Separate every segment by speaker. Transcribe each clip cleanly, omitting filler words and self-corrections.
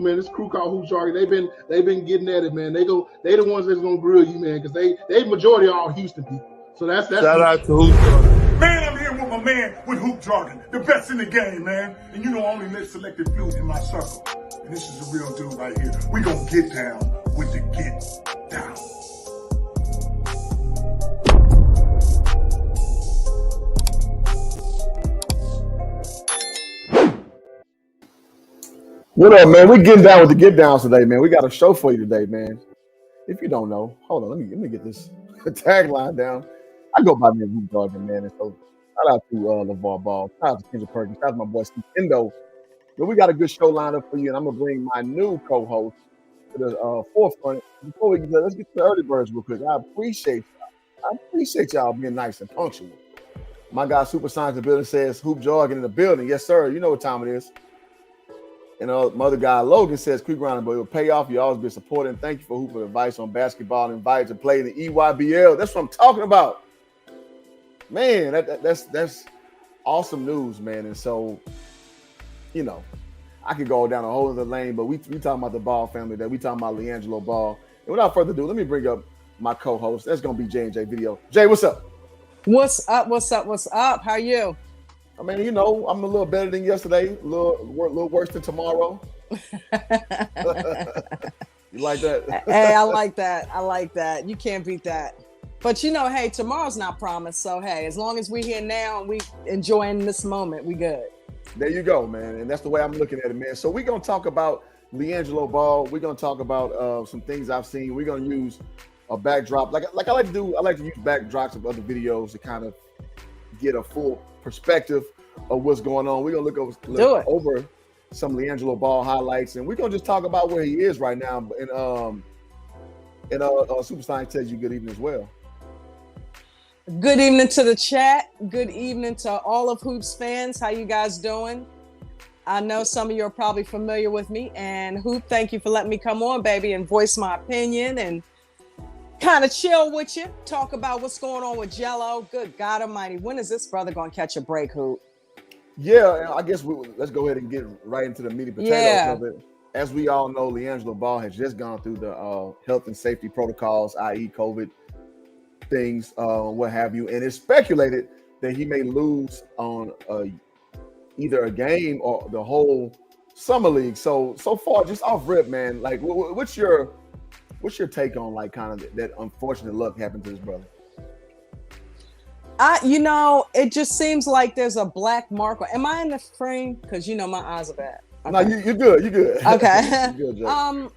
Speaker 1: man. This crew called Hoop Jargon. They've been getting at it, man. They the ones that's gonna grill you, man, because they majority are all Houston people. So that's
Speaker 2: shout out to Hoop Jargon.
Speaker 3: Man, I'm here with my man with Hoop Jargon, the best in the game, man. And you know I only let selected few in my circle. And this is a real dude right here. We gonna get down with the get down.
Speaker 4: What up, man? We getting down with the get downs today, man. We got a show for you today, man. If you don't know, hold on, let me get this tagline down. I go by the name Hoop Jargon, man. And so shout out to LeVar Ball, shout out to Kendra Perkins, shout out to my boy Steve Endo. But we got a good show lined up for you, and I'm gonna bring my new co-host to the forefront. Before we get there, let's get to the early birds real quick. I appreciate y'all being nice and punctual. My guy Super Science in the building says Hoop Jargon in the building. Yes, sir. You know what time it is. And my other guy, Logan, says, Creek Grinding, but it will pay off. You always been supporting. Thank you for hooping advice on basketball and invited to play in the EYBL. That's what I'm talking about. Man, that's awesome news, man. And so, you know, I could go down a whole other lane, but we talking about the Ball family, that we talking about LiAngelo Ball. And without further ado, let me bring up my co-host. That's going to be J&J Video. Jay, what's up?
Speaker 5: What's up? What's up? What's up? How are you?
Speaker 4: I mean, you know, I'm a little better than yesterday, a little worse than tomorrow. You like that?
Speaker 5: Hey, I like that. I like that. You can't beat that. But you know, hey, tomorrow's not promised. So hey, as long as we're here now and we enjoying this moment, we good.
Speaker 4: There you go, man. And that's the way I'm looking at it, man. So we're gonna talk about LiAngelo Ball. We're gonna talk about some things I've seen. We're gonna use a backdrop, like I like to do. I like to use backdrops of other videos to kind of get a full perspective of what's going on. We're gonna look over some LiAngelo Ball highlights, and we're gonna just talk about where he is right now. And Super Science tells you good evening as well.
Speaker 5: Good evening to the chat. Good evening to all of Hoops fans. How you guys doing? I know some of you are probably familiar with me, and Hoop, thank you for letting me come on, baby, and voice my opinion and kind of chill with you, talk about what's going on with Jello. Good God Almighty, when is this brother gonna catch a break, Hoop?
Speaker 4: Yeah, I guess let's go ahead and get right into the meat and potatoes of it. As we all know, LiAngelo Ball has just gone through the health and safety protocols, i.e. COVID things, what have you, and it's speculated that he may lose on either a game or the whole summer league. So far, just off rip, man, like what's your take on like kind of that unfortunate luck happened to his brother?
Speaker 5: You know, it just seems like there's a black mark. Am I in the frame? Because you know my eyes are bad. Okay.
Speaker 4: No, you're good. You're good.
Speaker 5: Okay.
Speaker 4: You're good,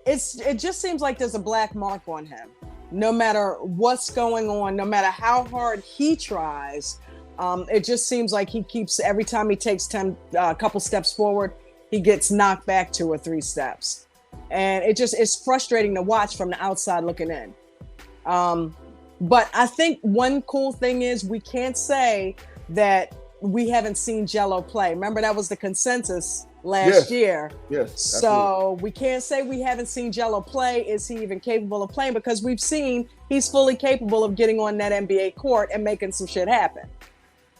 Speaker 5: it just seems like there's a black mark on him. No matter what's going on, no matter how hard he tries, it just seems like he keeps, every time he takes a couple steps forward, he gets knocked back 2 or 3 steps. And it's frustrating to watch from the outside looking in. But I think one cool thing is we can't say that we haven't seen Jello play. Remember, that was the consensus last year.
Speaker 4: Yes.
Speaker 5: So
Speaker 4: absolutely.
Speaker 5: we can't say we haven't seen Jello play. Is he even capable of playing? Because we've seen he's fully capable of getting on that NBA court and making some shit happen.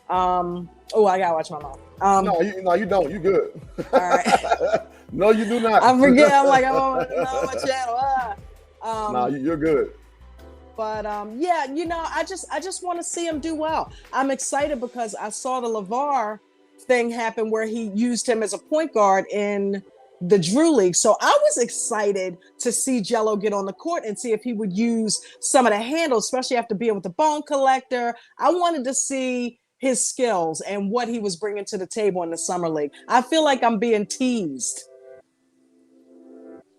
Speaker 5: I gotta watch my mouth.
Speaker 4: No, you don't. You good.
Speaker 5: All right.
Speaker 4: No, you do not.
Speaker 5: I forget. I'm on my channel.
Speaker 4: No, you're good.
Speaker 5: But yeah, you know, I just want to see him do well. I'm excited because I saw the LeVar thing happen where he used him as a point guard in the Drew League. So I was excited to see Jello get on the court and see if he would use some of the handles, especially after being with the Bone Collector. I wanted to see his skills and what he was bringing to the table in the Summer League. I feel like I'm being teased.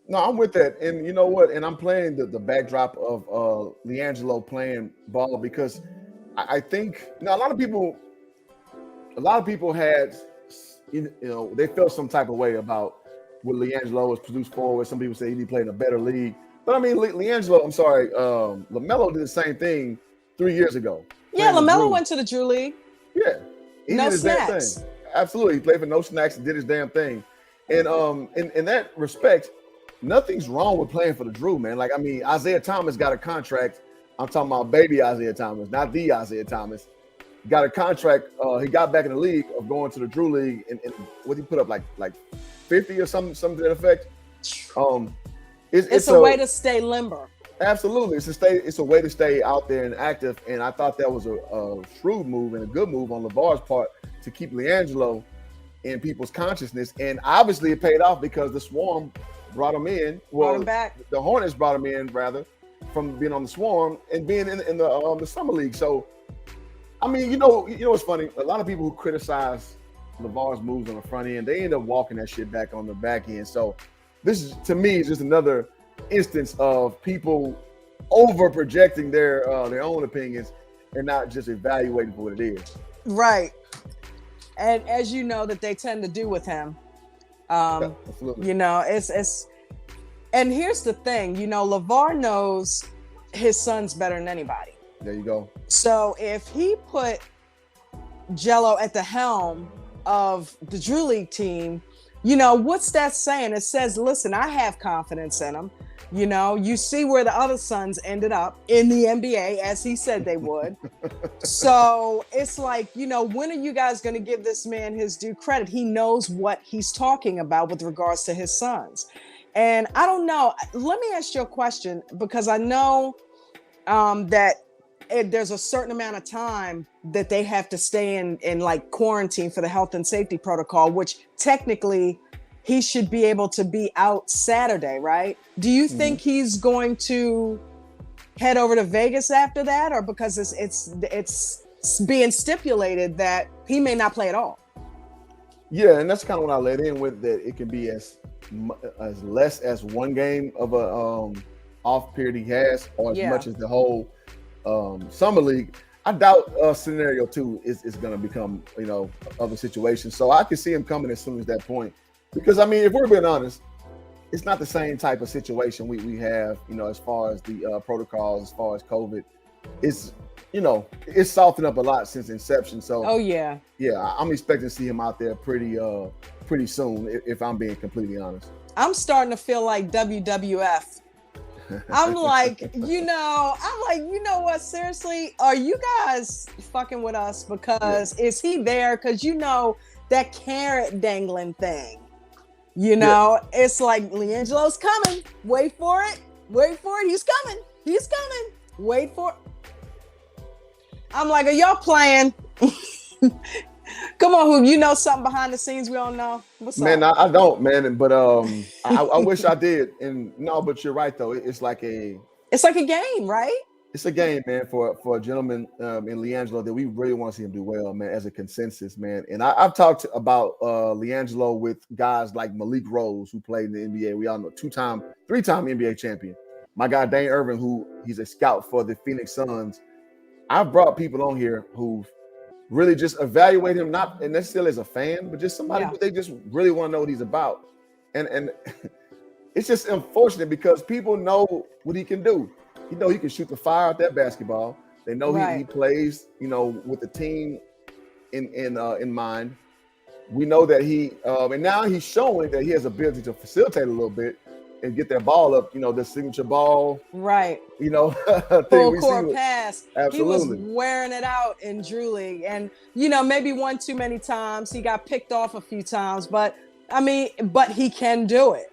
Speaker 4: No, I'm with that. And you know what? And I'm playing the backdrop of LiAngelo playing ball because I think, you know, a lot of people had, you know, they felt some type of way about what LiAngelo was produced forward. Some people say he need to play in a better league. But I mean, LaMelo did the same thing 3 years ago.
Speaker 5: Yeah, LaMelo went to the Drew League.
Speaker 4: Yeah. He
Speaker 5: no
Speaker 4: did his
Speaker 5: snacks.
Speaker 4: damn thing. Absolutely. He played for no snacks and did his damn thing. And in that respect, nothing's wrong with playing for the Drew, man. Like, I mean, Isaiah Thomas got a contract. I'm talking about baby Isaiah Thomas, not the Isaiah Thomas. got a contract. He got back in the league of going to the Drew League, and what he put up like 50 or something to that effect.
Speaker 5: It's a way to stay limber.
Speaker 4: Absolutely, it's a way to stay out there and active. And I thought that was a shrewd move and a good move on LeVar's part to keep LiAngelo in people's consciousness. And obviously, it paid off because the Swarm brought him in. Well,
Speaker 5: Brought him back.
Speaker 4: The Hornets brought him in rather from being on the Swarm and being in the summer league. So, I mean, you know what's funny? A lot of people who criticize LeVar's moves on the front end, they end up walking that shit back on the back end. So, this is, to me, is just another instance of people over projecting their own opinions and not just evaluating for what it is.
Speaker 5: Right. And as you know that they tend to do with him,
Speaker 4: Absolutely.
Speaker 5: you know, it's and here's the thing, you know, LeVar knows his sons better than anybody.
Speaker 4: There you go.
Speaker 5: So if he put Jello at the helm of the Drew League team, you know, what's that saying? It says, listen, I have confidence in him. You know, you see where the other sons ended up in the NBA, as he said they would. So it's like, you know, when are you guys going to give this man his due credit? He knows what he's talking about with regards to his sons. And I don't know. Let me ask you a question, because I know that there's a certain amount of time that they have to stay in like quarantine for the health and safety protocol, which technically he should be able to be out Saturday, right? Do you think he's going to head over to Vegas after that, or because it's being stipulated that he may not play at all?
Speaker 4: Yeah, and that's kind of what I led in with, that it can be as less as one game of a off period he has, or as much as the whole summer league. I doubt scenario 2 is going to become, you know, other situations. So I can see him coming as soon as that point. Because, I mean, if we're being honest, it's not the same type of situation we have, you know, as far as the protocols, as far as COVID. It's, you know, it's softened up a lot since inception. So, yeah, I'm expecting to see him out there pretty soon, if I'm being completely honest.
Speaker 5: I'm starting to feel like WWF. I'm like, you know what? Seriously, are you guys fucking with us? Because is he there? Because, you know, that carrot dangling thing. You know, it's like LiAngelo's coming. Wait for it. He's coming. Wait for it. I'm like, are y'all playing? Come on, Hoop. You know something behind the scenes we don't know? What's up?
Speaker 4: Man, I don't, man. But I wish I did. And no, but you're right though. It's like a
Speaker 5: game, right?
Speaker 4: It's a game, man, for a gentleman in LiAngelo that we really want to see him do well, man, as a consensus, man. And I've talked about LiAngelo with guys like Malik Rose, who played in the NBA. We all know, three-time NBA champion. My guy, Dane Irvin, he's a scout for the Phoenix Suns. I've brought people on here who really just evaluate him, not necessarily as a fan, but just somebody who they just really want to know what he's about. And it's just unfortunate because people know what he can do. You know, he can shoot the fire out that basketball. They know he plays, you know, with the team in mind. We know that and now he's showing that he has ability to facilitate a little bit and get that ball up, you know, the signature ball.
Speaker 5: Right.
Speaker 4: You know,
Speaker 5: full court pass.
Speaker 4: Absolutely.
Speaker 5: He was wearing it out in Drew League. And, you know, maybe one too many times. He got picked off a few times, but he can do it.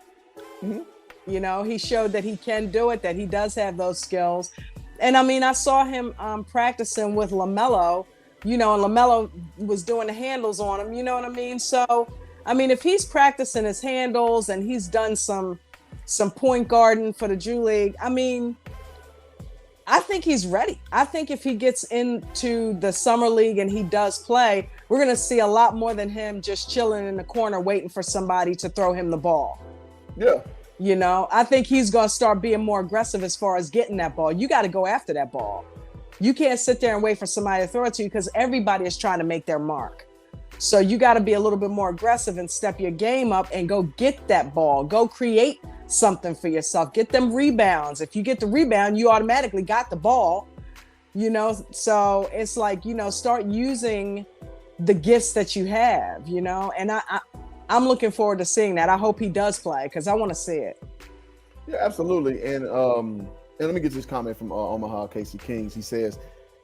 Speaker 4: Mm-hmm.
Speaker 5: You know, he showed that he can do it, that he does have those skills. And I mean, I saw him practicing with LaMelo, you know, and LaMelo was doing the handles on him, you know what I mean? So, I mean, if he's practicing his handles and he's done some point guarding for the Drew League, I mean, I think he's ready. I think if he gets into the summer league and he does play, we're going to see a lot more than him just chilling in the corner waiting for somebody to throw him the ball.
Speaker 4: Yeah.
Speaker 5: You know, I think he's going to start being more aggressive as far as getting that ball. You got to go after that ball. You can't sit there and wait for somebody to throw it to you because everybody is trying to make their mark. So you got to be a little bit more aggressive and step your game up and go get that ball. Go create something for yourself. Get them rebounds. If you get the rebound, you automatically got the ball. You know, so it's like, you know, start using the gifts that you have, you know, and I'm looking forward to seeing that. I hope he does play because I want to see it.
Speaker 4: Yeah, absolutely. And let me get this comment from Omaha Casey Kings. He says,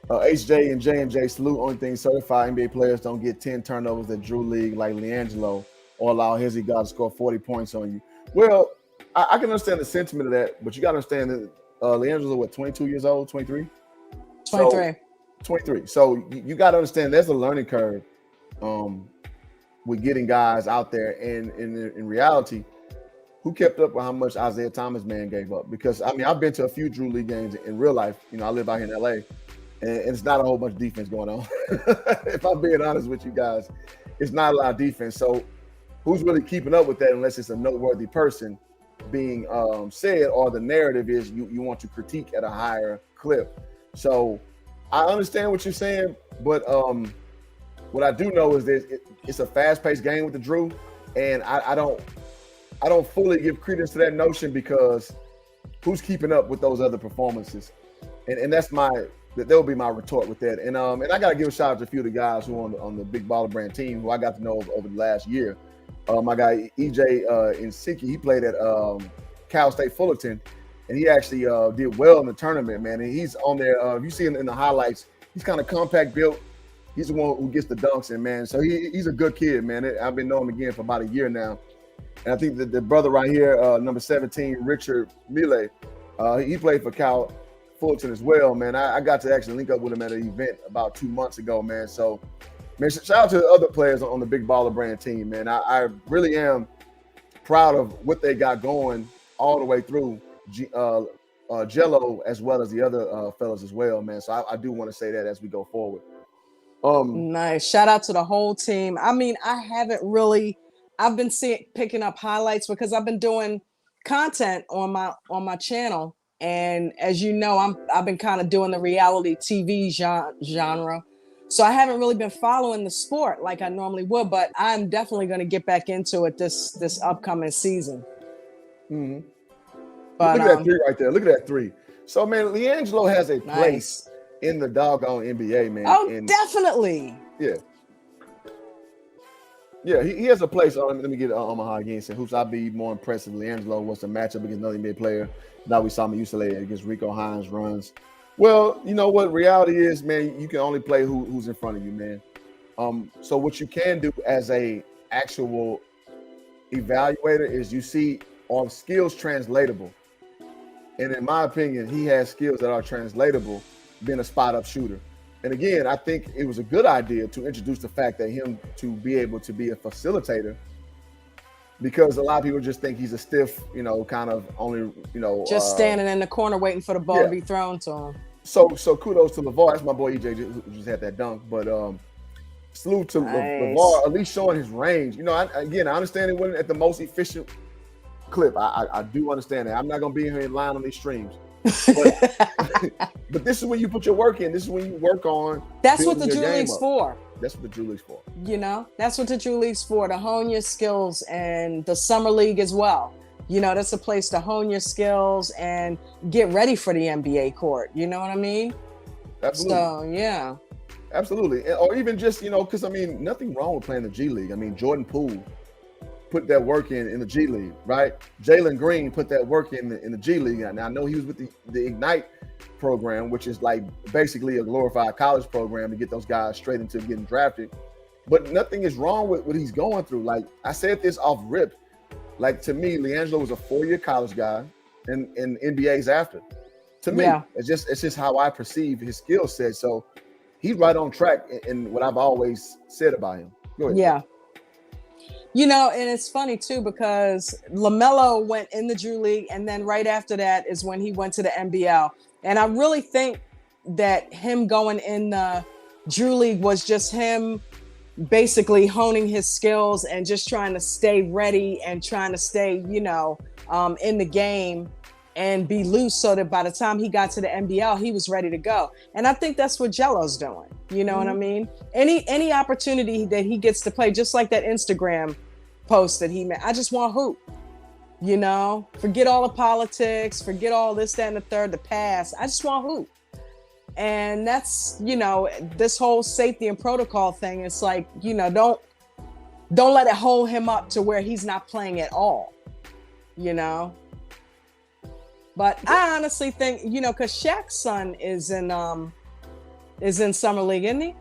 Speaker 4: HJ and J&J salute. Only thing certified NBA players don't get 10 turnovers at Drew League like LiAngelo or allow Hizzy God to score 40 points on you. Well, I can understand the sentiment of that, but you got to understand that LiAngelo, what, 22 years old, 23?
Speaker 5: 23.
Speaker 4: So, 23. So you got to understand there's a learning curve with getting guys out there. And in reality, who kept up with how much Isaiah Thomas, man, gave up? Because, I mean, I've been to a few Drew League games in real life. You know, I live out here in L.A., and it's not a whole bunch of defense going on. If I'm being honest with you guys, it's not a lot of defense. So who's really keeping up with that unless it's a noteworthy person being said, or the narrative is you want to critique at a higher clip. So I understand what you're saying, but what I do know is that it's a fast-paced game with the Drew, and I don't fully give credence to that notion because who's keeping up with those other performances? And that will be my retort with that. And I got to give a shout out to a few of the guys who are on the Big Baller Brand team who I got to know over the last year. My guy EJ Insiki, he played at Cal State Fullerton, and he actually did well in the tournament, man. And he's on there. If you see him in the highlights, he's kind of compact built. He's the one who gets the dunks in, man. So he's a good kid, man. I've been knowing him again for about a year now. And I think that the brother right here, number 17, Richard Mille, he played for Cal Fulton as well, man. I got to actually link up with him at an event about 2 months ago, man. So, man, shout out to the other players on the Big Baller Brand team, man. I really am proud of what they got going all the way through Jello as well as the other fellas as well, man. So I do want to say that as we go forward.
Speaker 5: Nice. Shout out to the whole team. I mean, I've been picking up highlights because I've been doing content on my channel. And as you know, I've been kind of doing the reality TV genre. So I haven't really been following the sport like I normally would, but I'm definitely going to get back into it this upcoming season.
Speaker 4: Mm-hmm.
Speaker 5: But,
Speaker 4: look at that three right there. Look at that three. So, man, LiAngelo has a place in the doggone NBA, man.
Speaker 5: Oh, definitely.
Speaker 4: Yeah. Yeah, he has a place. Let me get Omaha against hoops. I'd be more impressed if LiAngelo was a matchup against another NBA player. Now we saw him UCLA against Rico Hines runs. Well, you know what reality is, man. You can only play who's in front of you, man. So what you can do as a actual evaluator is you see are skills translatable. And in my opinion, he has skills that are translatable, being a spot-up shooter. And again, I think it was a good idea to introduce the fact that him to be able to be a facilitator, because a lot of people just think he's a stiff, kind of only,
Speaker 5: just standing in the corner waiting for the ball to be thrown to him.
Speaker 4: So kudos to LeVar. That's my boy EJ who just had that dunk. But salute to LeVar, at least showing his range. I understand it wasn't at the most efficient clip. I do understand that. I'm not gonna be here and lying on these streams. But this is when you put your work in. This is when you work on.
Speaker 5: That's what the Drew League's for.
Speaker 4: That's what the Drew League's for.
Speaker 5: That's what the Drew League's for, to hone your skills, and the Summer League as well. That's a place to hone your skills and get ready for the NBA court. You know what I mean?
Speaker 4: Absolutely.
Speaker 5: So, yeah.
Speaker 4: Absolutely. Or even just, because, nothing wrong with playing the G League. Jordan Poole put that work in the G League, right? Jalen Green put that work in the G League. And I know he was with the Ignite program, which is like basically a glorified college program to get those guys straight into getting drafted. But nothing is wrong with what he's going through. Like, I said this off rip. Like, to me, LiAngelo was a 4-year college guy, and NBA's after. To me, it's just how I perceive his skill set. So he's right on track in what I've always said about him. Go ahead.
Speaker 5: Yeah. And it's funny too, because LaMelo went in the Drew League, and then right after that is when he went to the NBL. And I really think that him going in the Drew League was just him basically honing his skills and just trying to stay ready and trying to stay, in the game and be loose, so that by the time he got to the NBL, he was ready to go. And I think that's what Jello's doing. You know what I mean? Any opportunity that he gets to play, just like that Instagram post that he made, I just want hoop. Forget all the politics, forget all this, that, and the third, the past. I just want hoop. And that's, this whole safety and protocol thing. It's like, don't let it hold him up to where he's not playing at all, But I honestly think, because Shaq's son is in is in summer league, isn't he?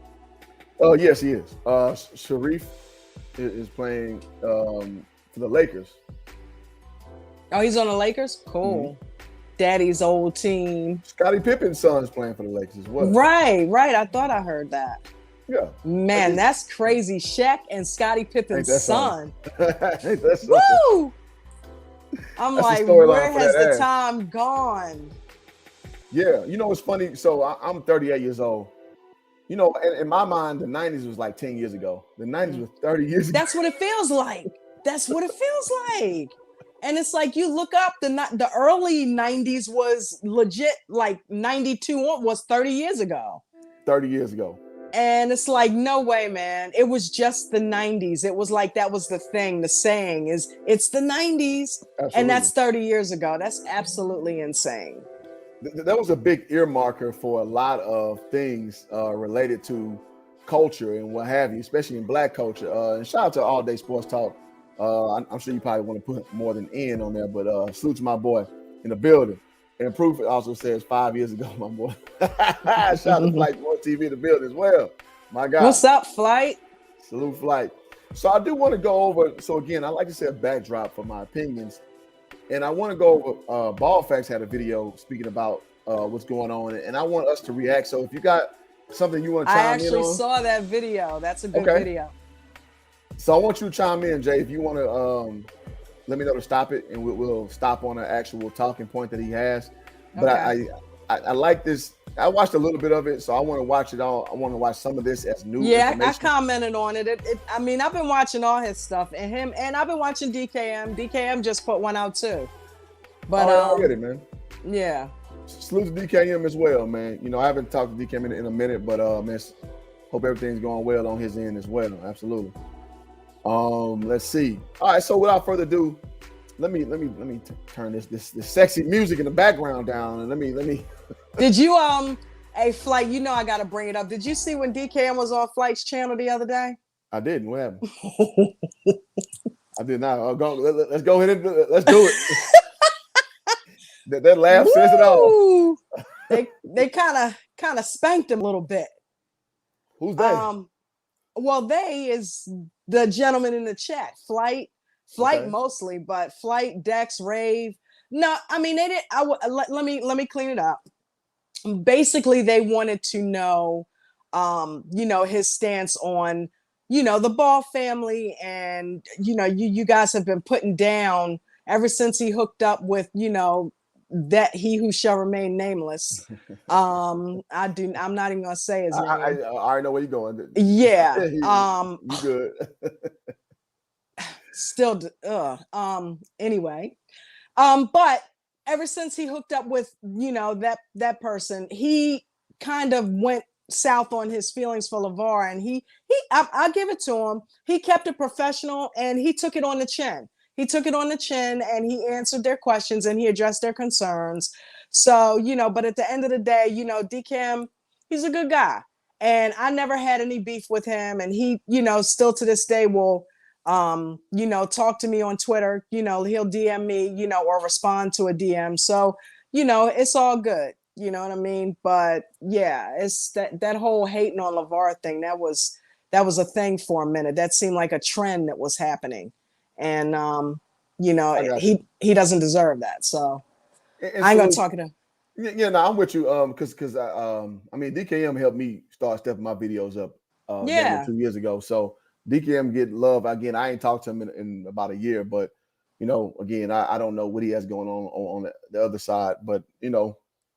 Speaker 4: Oh, yes, he is. Sharif is playing for the Lakers.
Speaker 5: Oh, he's on the Lakers? Cool.
Speaker 4: Mm-hmm.
Speaker 5: Daddy's old team.
Speaker 4: Scottie Pippen's son is playing for the Lakers as well.
Speaker 5: Right. I thought I heard that.
Speaker 4: Yeah.
Speaker 5: Man, that's crazy. Shaq and Scottie Pippen's son.
Speaker 4: Ain't that something?
Speaker 5: Woo! I'm
Speaker 4: That's
Speaker 5: like,
Speaker 4: the storyline
Speaker 5: where
Speaker 4: for
Speaker 5: has
Speaker 4: that
Speaker 5: the
Speaker 4: ass.
Speaker 5: time gone?
Speaker 4: Yeah, you know, it's funny. So I'm 38 years old. You know, in my mind, the 90s was like 10 years ago. The 90s was 30 years ago.
Speaker 5: That's what it feels like. That's what it feels like. And it's like you look up the early 90s was legit, like 92 was 30 years ago.
Speaker 4: 30 years ago.
Speaker 5: And it's like, no way, man. It was just the 90s. It was like that was the thing. The saying is it's the 90s.
Speaker 4: Absolutely.
Speaker 5: And that's 30 years ago. That's absolutely insane.
Speaker 4: That was a big earmarker for a lot of things related to culture and what have you, especially in Black culture. And shout out to All Day Sports Talk. I'm sure you probably want to put more than N on there, but salute to my boy in the building. And proof it also says 5 years ago, my boy. Shout out to Flight More TV in the building as well. My God.
Speaker 5: What's up, Flight?
Speaker 4: Salute, Flight. So I do want to go over, so again, I like to say a backdrop for my opinions. And I want to go over, Ball Facts had a video speaking about what's going on, and I want us to react. So if you got something you want to chime in on. I
Speaker 5: actually saw that video. That's a good video.
Speaker 4: So I want you to chime in, Jay, if you want to let me know to stop it, and we'll stop on an actual talking point that he has. But okay. I like this. I watched a little bit of it, so I want to watch it all. I want to watch some of this as new information.
Speaker 5: I commented on it. I mean, I've been watching all his stuff, and I've been watching DKM. DKM just put one out too. But
Speaker 4: I get it, man.
Speaker 5: Yeah.
Speaker 4: Salute to DKM as well, man. You know, I haven't talked to DKM in a minute, but man, hope everything's going well on his end as well. Absolutely. Let's see. All right, so without further ado, let me turn this sexy music in the background down, and let me.
Speaker 5: Did you hey Flight? You know I got to bring it up. Did you see when DKM was on Flight's channel the other day?
Speaker 4: I didn't. What happened? I did not. Let's go ahead and let's do it. that laugh says it all.
Speaker 5: They kind of spanked him a little bit.
Speaker 4: Who's they?
Speaker 5: Well, they is the gentleman in the chat. Flight okay. Mostly, but Flight, Dex, Rave. No, I mean they didn't. Let me clean it up. Basically, they wanted to know, his stance on, the Ball family, and you guys have been putting down ever since he hooked up with, that he who shall remain nameless. I'm not even gonna say his name.
Speaker 4: I already know where you're going.
Speaker 5: Yeah.
Speaker 4: You good.
Speaker 5: Still anyway. But ever since he hooked up with, that person, he kind of went south on his feelings for LeVar, and I'll give it to him. He kept it professional, and he took it on the chin. He took it on the chin, and he answered their questions, and he addressed their concerns. So, but at the end of the day, DKM, he's a good guy, and I never had any beef with him. And he, still to this day will, talk to me on Twitter. He'll DM me, or respond to a DM. So, it's all good. You know what I mean? But yeah, it's that whole hating on LeVar thing. That was a thing for a minute. That seemed like a trend that was happening. And he doesn't deserve that. So I ain't gonna talk to him.
Speaker 4: Yeah, no, I'm with you. Because I mean, DKM helped me start stepping my videos up 2 years ago. So DKM get love again. I ain't talked to him in about a year, but again, I don't know what he has going on the other side, but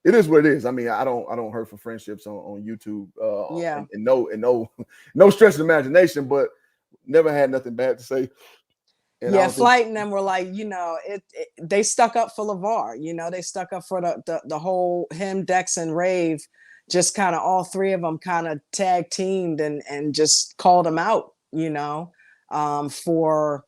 Speaker 4: it is what it is. I mean, I don't hurt for friendships on YouTube. And no stretch of imagination, but never had nothing bad to say. And
Speaker 5: Flight and them were like, they stuck up for LeVar. They stuck up for the whole him, Dex, and Rave. Just kind of all three of them kind of tag teamed and just called him out. For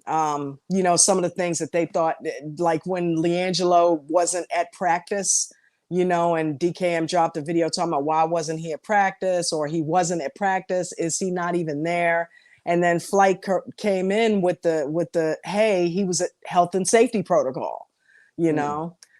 Speaker 5: some of the things that they thought, like when LiAngelo wasn't at practice, and DKM dropped a video talking about why wasn't he at practice, or he wasn't at practice. Is he not even there? And then Flight came in with the hey, he was at health and safety protocol,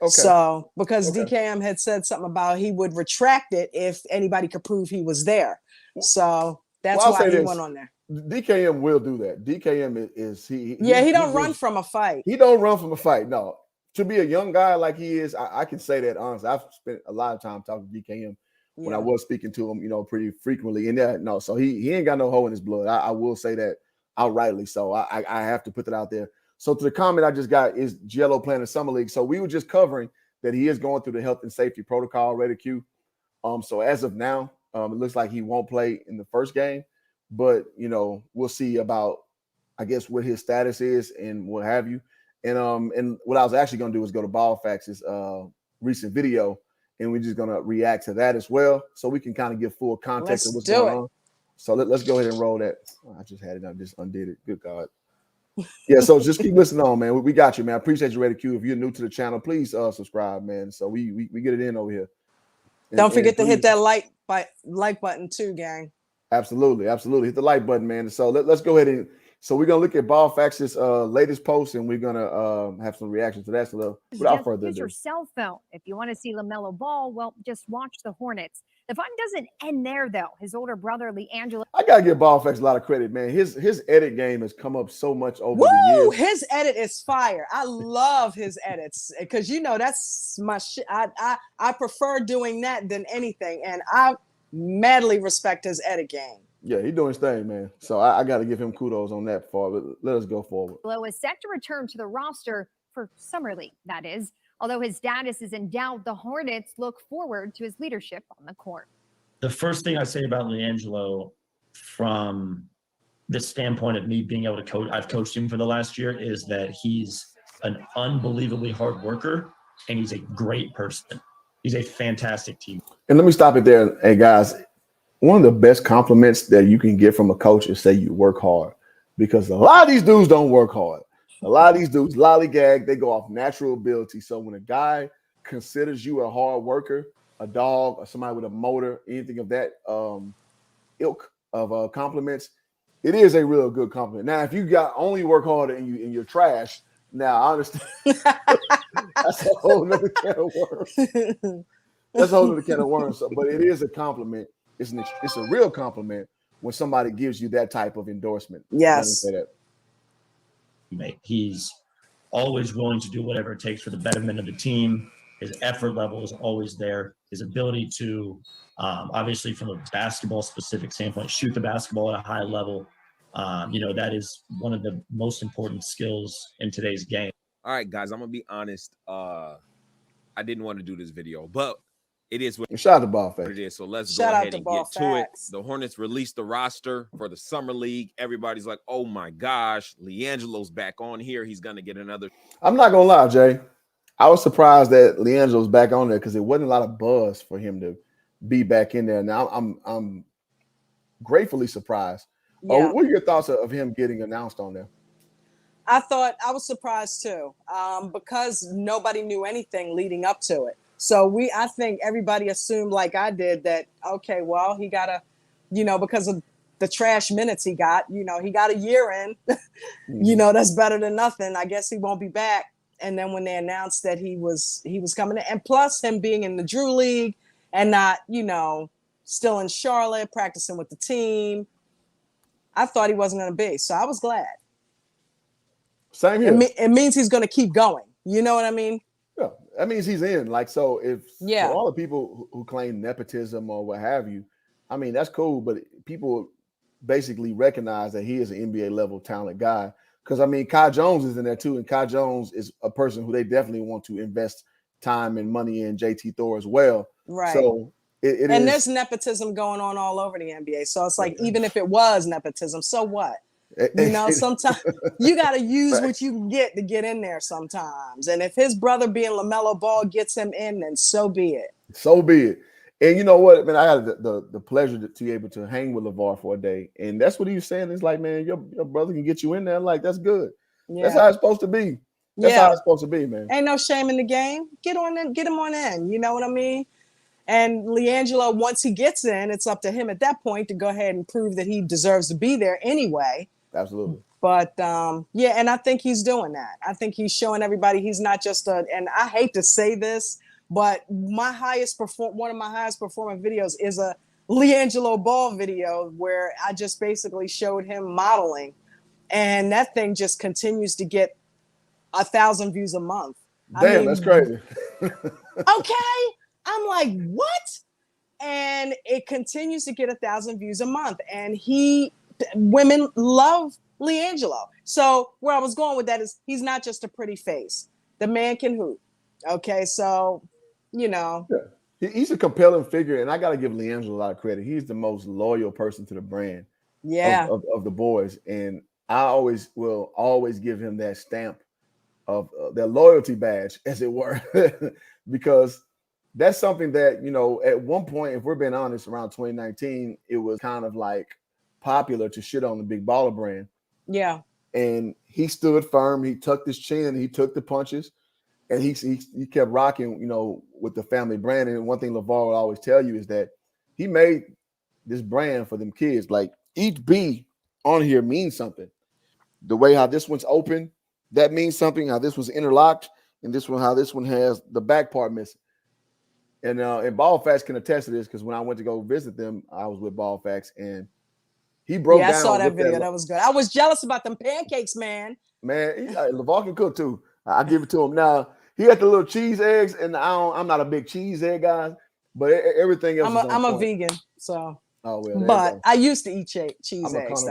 Speaker 4: Okay.
Speaker 5: So because
Speaker 4: Okay.
Speaker 5: DKM had said something about he would retract it if anybody could prove he was there. So that's
Speaker 4: I'll
Speaker 5: why
Speaker 4: say
Speaker 5: he
Speaker 4: this.
Speaker 5: went on there.
Speaker 4: DKM will do that. DKM is he
Speaker 5: don't run from a fight.
Speaker 4: He don't run from a fight. No. To be a young guy like he is, I can say that honestly. I've spent a lot of time talking to DKM when I was speaking to him, pretty frequently. And no, so he ain't got no hole in his blood. I will say that outrightly. So I have to put that out there. So to the comment I just got, is Jello playing the summer league? So we were just covering that he is going through the health and safety protocol already, Q. So as of now, it looks like he won't play in the first game, but we'll see about, I guess, what his status is and what have you. And what I was actually going to do is go to Ball Facts' recent video, and we're just going to react to that as well, so we can kind of give full context of what's going on. So let's go ahead and roll that. I just had it. I just undid it. Good God. Yeah, so just keep listening on, man. We got you, man. I appreciate you, Ready Q. If you're new to the channel, please subscribe, man. So we get it in over here.
Speaker 5: Don't forget to hit that like button too, gang.
Speaker 4: Absolutely. Hit the like button, man. So let's go ahead and we're gonna look at Ball Facts' latest post, and we're gonna have some reactions to that. So without further ado,
Speaker 6: use your cell phone if you want to see LaMelo Ball. Well, just watch the Hornets. The fun doesn't end there, though. His older brother, LiAngelo.
Speaker 4: I gotta give Ball Facts a lot of credit, man. His edit game has come up so much over the years.
Speaker 5: His edit is fire. I love his edits because that's my shit. I prefer doing that than anything, and I madly respect his edit game.
Speaker 4: Yeah, he's doing his thing, man. So I got to give him kudos on that part. But let us go forward.
Speaker 6: LiAngelo is set to return to the roster for Summer League, that is. Although his status is in doubt, the Hornets look forward to his leadership on the court.
Speaker 7: The first thing I say about LiAngelo, from the standpoint of me being able to coach, I've coached him for the last year, is that he's an unbelievably hard worker and he's a great person. He's a fantastic team. And let me stop it there. Hey, guys, one of the best compliments that you can get from a coach is say you work hard, because a lot of these dudes don't work hard. A lot of these dudes lollygag. They go off natural ability. So when a guy considers you a hard worker, a dog, or somebody with a motor, anything of that ilk of compliments, it is a real good compliment. Now, if you got only work hard and you're trash, now I understand. That's a whole nother can of worms. That's a whole nother can of worms. But it is a compliment. It's a real compliment when somebody gives you that type of endorsement.
Speaker 5: Yes.
Speaker 4: Say that.
Speaker 7: He's always willing to do whatever it takes for the betterment of the team. His effort level is always there. His ability to, obviously from a basketball specific standpoint, shoot the basketball at a high level. That is one of the most important skills in today's game.
Speaker 8: All right, guys, I'm going to be honest. I didn't want to do this video, but it is what
Speaker 4: shout out to Ball Facts.
Speaker 8: It is. So let's go ahead and get to it. The Hornets released the roster for the Summer League. Everybody's like, oh my gosh, LiAngelo's back on here. He's going to get another.
Speaker 4: I'm not going to lie, Jay. I was surprised that LiAngelo's back on there because it wasn't a lot of buzz for him to be back in there. Now I'm gratefully surprised. Yeah. What are your thoughts of him getting announced on there?
Speaker 5: I was surprised too, because nobody knew anything leading up to it. So I think everybody assumed, like I did, that, okay, well, he got because of the trash minutes he got, he got a year in, that's better than nothing. I guess he won't be back. And then when they announced that he was coming in, and plus him being in the Drew League and not, still in Charlotte practicing with the team, I thought he wasn't going to be. So I was glad.
Speaker 4: Same here.
Speaker 5: It means he's going to keep going. You know what I mean?
Speaker 4: Yeah, that means he's in. Like, so for all the people who claim nepotism or what have you, I mean, that's cool. But people basically recognize that he is an NBA level talent guy. Because, I mean, Kai Jones is in there too. And Kai Jones is a person who they definitely want to invest time and money in, JT Thor as well.
Speaker 5: Right.
Speaker 4: So
Speaker 5: there's nepotism going on all over the NBA. So it's like, even if it was nepotism, so what? Sometimes you got to use what you can get to get in there sometimes. And if his brother being LaMelo Ball gets him in, then so be it.
Speaker 4: So be it. And you know what, man, I had the pleasure to be able to hang with LeVar for a day. And that's what he was saying. It's like, man, your brother can get you in there. Like, that's good. Yeah. That's how it's supposed to be. That's how it's supposed to be, man.
Speaker 5: Ain't no shame in the game. Get on in, get him on in. You know what I mean? And LiAngelo, once he gets in, it's up to him at that point to go ahead and prove that he deserves to be there anyway.
Speaker 4: Absolutely.
Speaker 5: But yeah, and I think he's doing that. I think he's showing everybody he's not just and I hate to say this, but one of my highest performing videos is a LiAngelo Ball video where I just basically showed him modeling, and that thing just continues to get 1,000 views a month.
Speaker 4: Damn, that's crazy.
Speaker 5: Okay, I'm like, what? And it continues to get 1,000 views a month, and women love LiAngelo. So where I was going with that is he's not just a pretty face. The man can hoop. Okay, so
Speaker 4: Yeah. He's a compelling figure, and I got to give LiAngelo a lot of credit. He's the most loyal person to the brand of the boys, and I will always give him that stamp of their loyalty badge, as it were, because that's something that, at one point, if we're being honest, around 2019, it was kind of like popular to shit on the Big Baller brand.
Speaker 5: Yeah.
Speaker 4: And he stood firm. He tucked his chin. He took the punches. And he kept rocking, with the family brand. And one thing LeVar will always tell you is that he made this brand for them kids. Like, each B on here means something. The way how this one's open, that means something. How this was interlocked, and how this one has the back part missing. And Ball Facts can attest to this, because when I went to go visit them, I was with Ball Facts, and he broke down.
Speaker 5: I saw that video. That was good. I was jealous about them pancakes, man.
Speaker 4: Man, LeVar can cook too. I give it to him. Now, he had the little cheese eggs, and I'm not a big cheese egg guy, but everything else.
Speaker 5: I'm a vegan, so.
Speaker 4: Oh well.
Speaker 5: But I used to eat cheese eggs.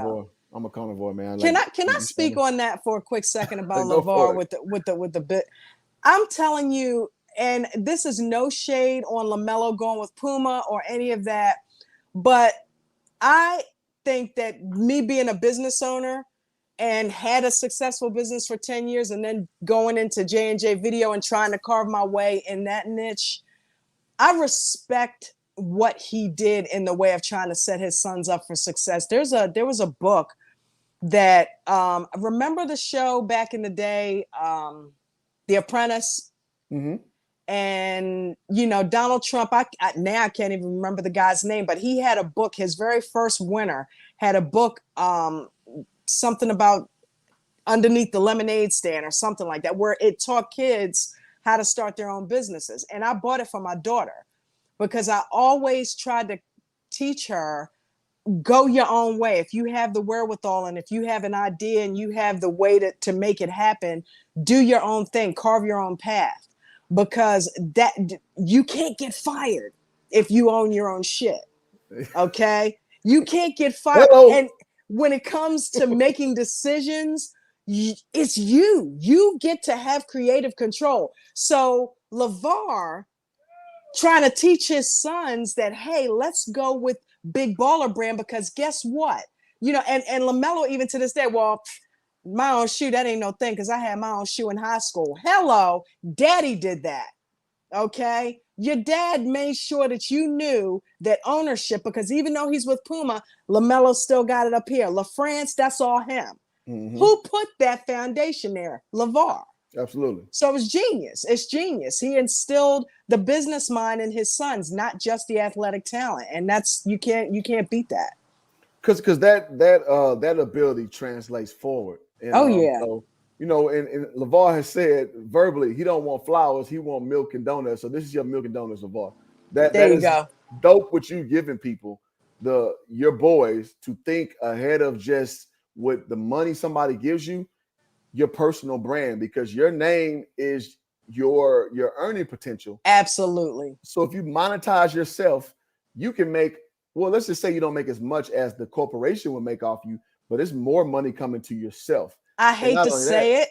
Speaker 4: I'm a carnivore, man.
Speaker 5: Can I speak on that for a quick second about LeVar with the bit? I'm telling you, and this is no shade on LaMelo going with Puma or any of that, but I think that me being a business owner and had a successful business for 10 years and then going into J&J Video and trying to carve my way in that niche, I respect what he did in the way of trying to set his sons up for success. There was a book that remember the show back in the day, The Apprentice?
Speaker 4: Mm-hmm.
Speaker 5: And Donald Trump, now I can't even remember the guy's name, but he had a book. His very first winner had a book, something about underneath the lemonade stand or something like that, where it taught kids how to start their own businesses. And I bought it for my daughter because I always tried to teach her, go your own way. If you have the wherewithal and if you have an idea and you have the way to make it happen, do your own thing, carve your own path, because that you can't get fired if you own your own shit. Okay? You can't get fired.
Speaker 4: Hello.
Speaker 5: And when it comes to making decisions, it's you get to have creative control. So LeVar trying to teach his sons that, hey, let's go with Big Baller brand, because guess what? And LaMelo, even to this day, well, my own shoe, that ain't no thing, because I had my own shoe in high school. Hello, daddy did that. Okay? Your dad made sure that you knew that ownership, because even though he's with Puma, LaMelo still got it up here. LaFrance, that's all him.
Speaker 4: Mm-hmm.
Speaker 5: Who put that foundation there? LeVar.
Speaker 4: Absolutely.
Speaker 5: So it's genius. It's genius. He instilled the business mind in his sons, not just the athletic talent. And that's you can't beat that.
Speaker 4: Because that ability translates forward. And, So, and LeVar has said verbally he don't want flowers, he want milk and donuts. So this is your milk and donuts, LeVar. That is
Speaker 5: go.
Speaker 4: Dope what you giving people, your boys, to think ahead of just what the money somebody gives you, your personal brand, because your name is your earning potential.
Speaker 5: Absolutely.
Speaker 4: So if you monetize yourself, you can make, well, let's just say you don't make as much as the corporation would make off you, but it's more money coming to yourself.
Speaker 5: I hate to say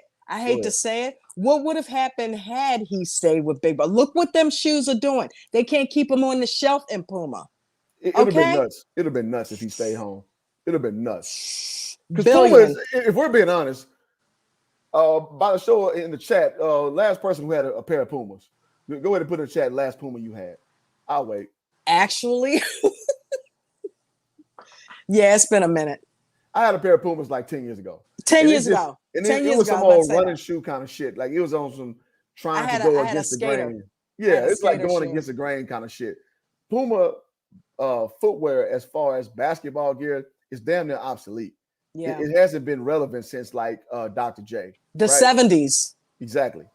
Speaker 5: it. What would have happened had he stayed with Big Baller? Look what them shoes are doing. They can't keep them on the shelf in Puma.
Speaker 4: It would have been nuts. It would have been nuts if he stayed home. It would have been nuts. Because Puma is, if we're being honest, by the show in the chat, last person who had a pair of Pumas. Go ahead and put in the chat last Puma you had. I'll wait.
Speaker 5: Actually, yeah, it's been a minute.
Speaker 4: I had a pair of Pumas like 10 years ago.
Speaker 5: 10 years ago.
Speaker 4: And it was some old running shoe kind of shit. Like it was on some trying to go against the grain. Yeah, it's like going against the grain kind of shit. Puma footwear, as far as basketball gear, is damn near obsolete.
Speaker 5: Yeah.
Speaker 4: It hasn't been relevant since like Dr. J.
Speaker 5: The
Speaker 4: right?
Speaker 5: 70s.
Speaker 4: Exactly.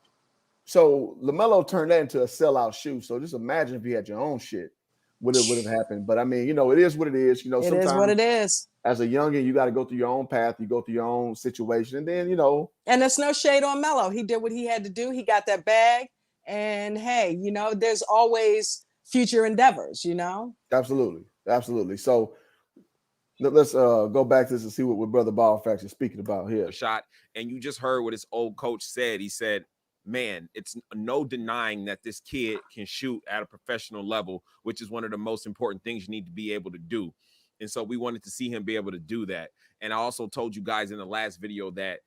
Speaker 4: So LaMelo turned that into a sellout shoe. So just imagine if you had your own shit, what it would have happened. But I mean, you know, it is what it is. You know,
Speaker 5: It is what it is.
Speaker 4: As a youngin, you got to go through your own path. You go through your own situation, and then you know.
Speaker 5: And there's no shade on Melo. He did what he had to do. He got that bag, and hey, you know, there's always future endeavors. You know.
Speaker 4: Absolutely, absolutely. So let's go back to this and see what Brother Ball Facts is speaking about here.
Speaker 8: Shot, and you just heard what his old coach said. He said, man, it's no denying that this kid can shoot at a professional level, which is one of the most important things you need to be able to do. And so we wanted to see him be able to do that. And I also told you guys in the last video that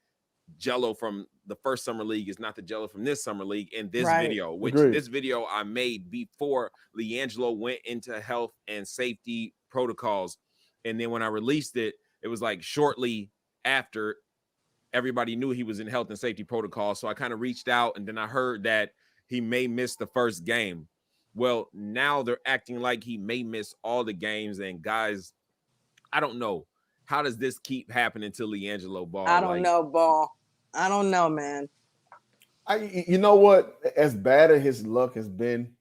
Speaker 8: Jello from the first summer league is not the Jello from this summer league in this video, which this video I made before LiAngelo went into health and safety protocols. And then when I released it, it was like shortly after everybody knew he was in health and safety protocol. So I kind of reached out, and then I heard that he may miss the first game. Well, now they're acting like he may miss all the games. And guys, I don't know. How does this keep happening to LiAngelo Ball?
Speaker 5: I don't know, Ball. I don't know, man.
Speaker 4: You know what? As bad as his luck has been,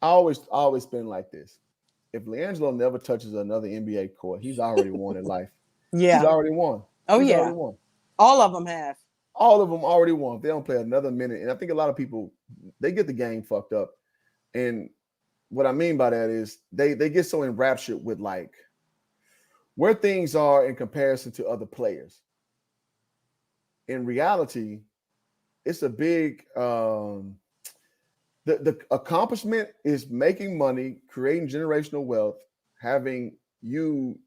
Speaker 4: I always been like this. If LiAngelo never touches another NBA court, he's already won in life.
Speaker 5: Yeah.
Speaker 4: He's already won.
Speaker 5: Oh,
Speaker 4: he's
Speaker 5: yeah.
Speaker 4: already won.
Speaker 5: All of them have.
Speaker 4: All of them already won. If they don't play another minute. And I think a lot of people, they get the game fucked up. And what I mean by that is they get so enraptured with like where things are in comparison to other players. In reality, it's a big the accomplishment is making money, creating generational wealth, having you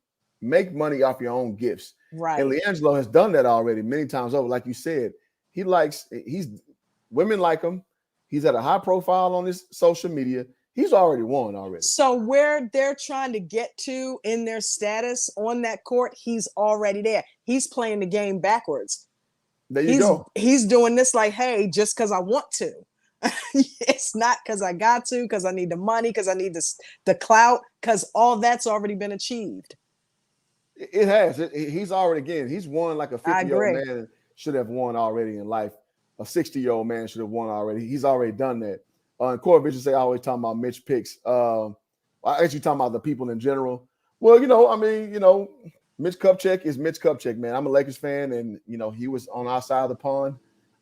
Speaker 4: make money off your own gifts.
Speaker 5: Right.
Speaker 4: And LiAngelo has done that already many times over. Like you said, women like him. He's at a high profile on his social media. He's already won already.
Speaker 5: So where they're trying to get to in their status on that court, he's already there. He's playing the game backwards.
Speaker 4: There you go.
Speaker 5: He's doing this like, hey, just because I want to. It's not because I got to, because I need the money, because I need the clout, because all that's already been achieved.
Speaker 4: It has. He's won like a 50-year-old man should have won already in life. A 60-year-old man should have won already. He's already done that. And Corey Bishop say I always talking about Mitch Picks. I actually talking about the people in general. Well, Mitch Kupchak is Mitch Kupchak, man. I'm a Lakers fan, and he was on our side of the pond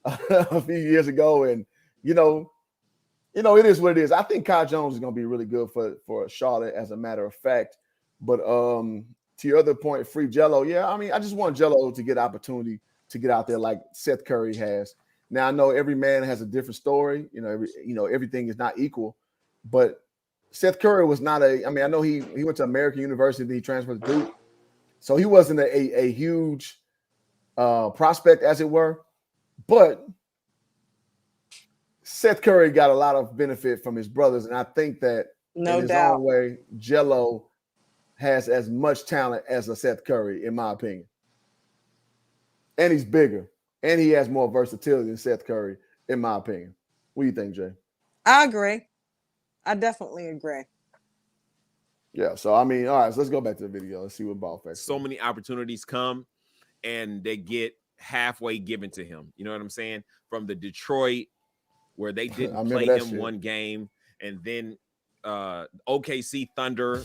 Speaker 4: a few years ago, and it is what it is. I think Kai Jones is going to be really good for Charlotte, as a matter of fact. But to your other point, free Jello, yeah. I mean, I just want Jello to get opportunity to get out there like Seth Curry has. Now I know every man has a different story. Everything is not equal, but Seth Curry was not I know he went to American University, he transferred to Duke, so he wasn't a huge prospect, as it were. But Seth Curry got a lot of benefit from his brothers, and I think that in his own way, Jello has as much talent as a Seth Curry, in my opinion. And he's bigger. And he has more versatility than Seth Curry, in my opinion. What do you think, Jay?
Speaker 5: I agree. I definitely agree.
Speaker 4: Yeah, so I mean, all right, so let's go back to the video. Let's see what Ball Facts.
Speaker 8: So many opportunities come, and they get halfway given to him. You know what I'm saying? From the Detroit, where they didn't play him one game, and then OKC Thunder.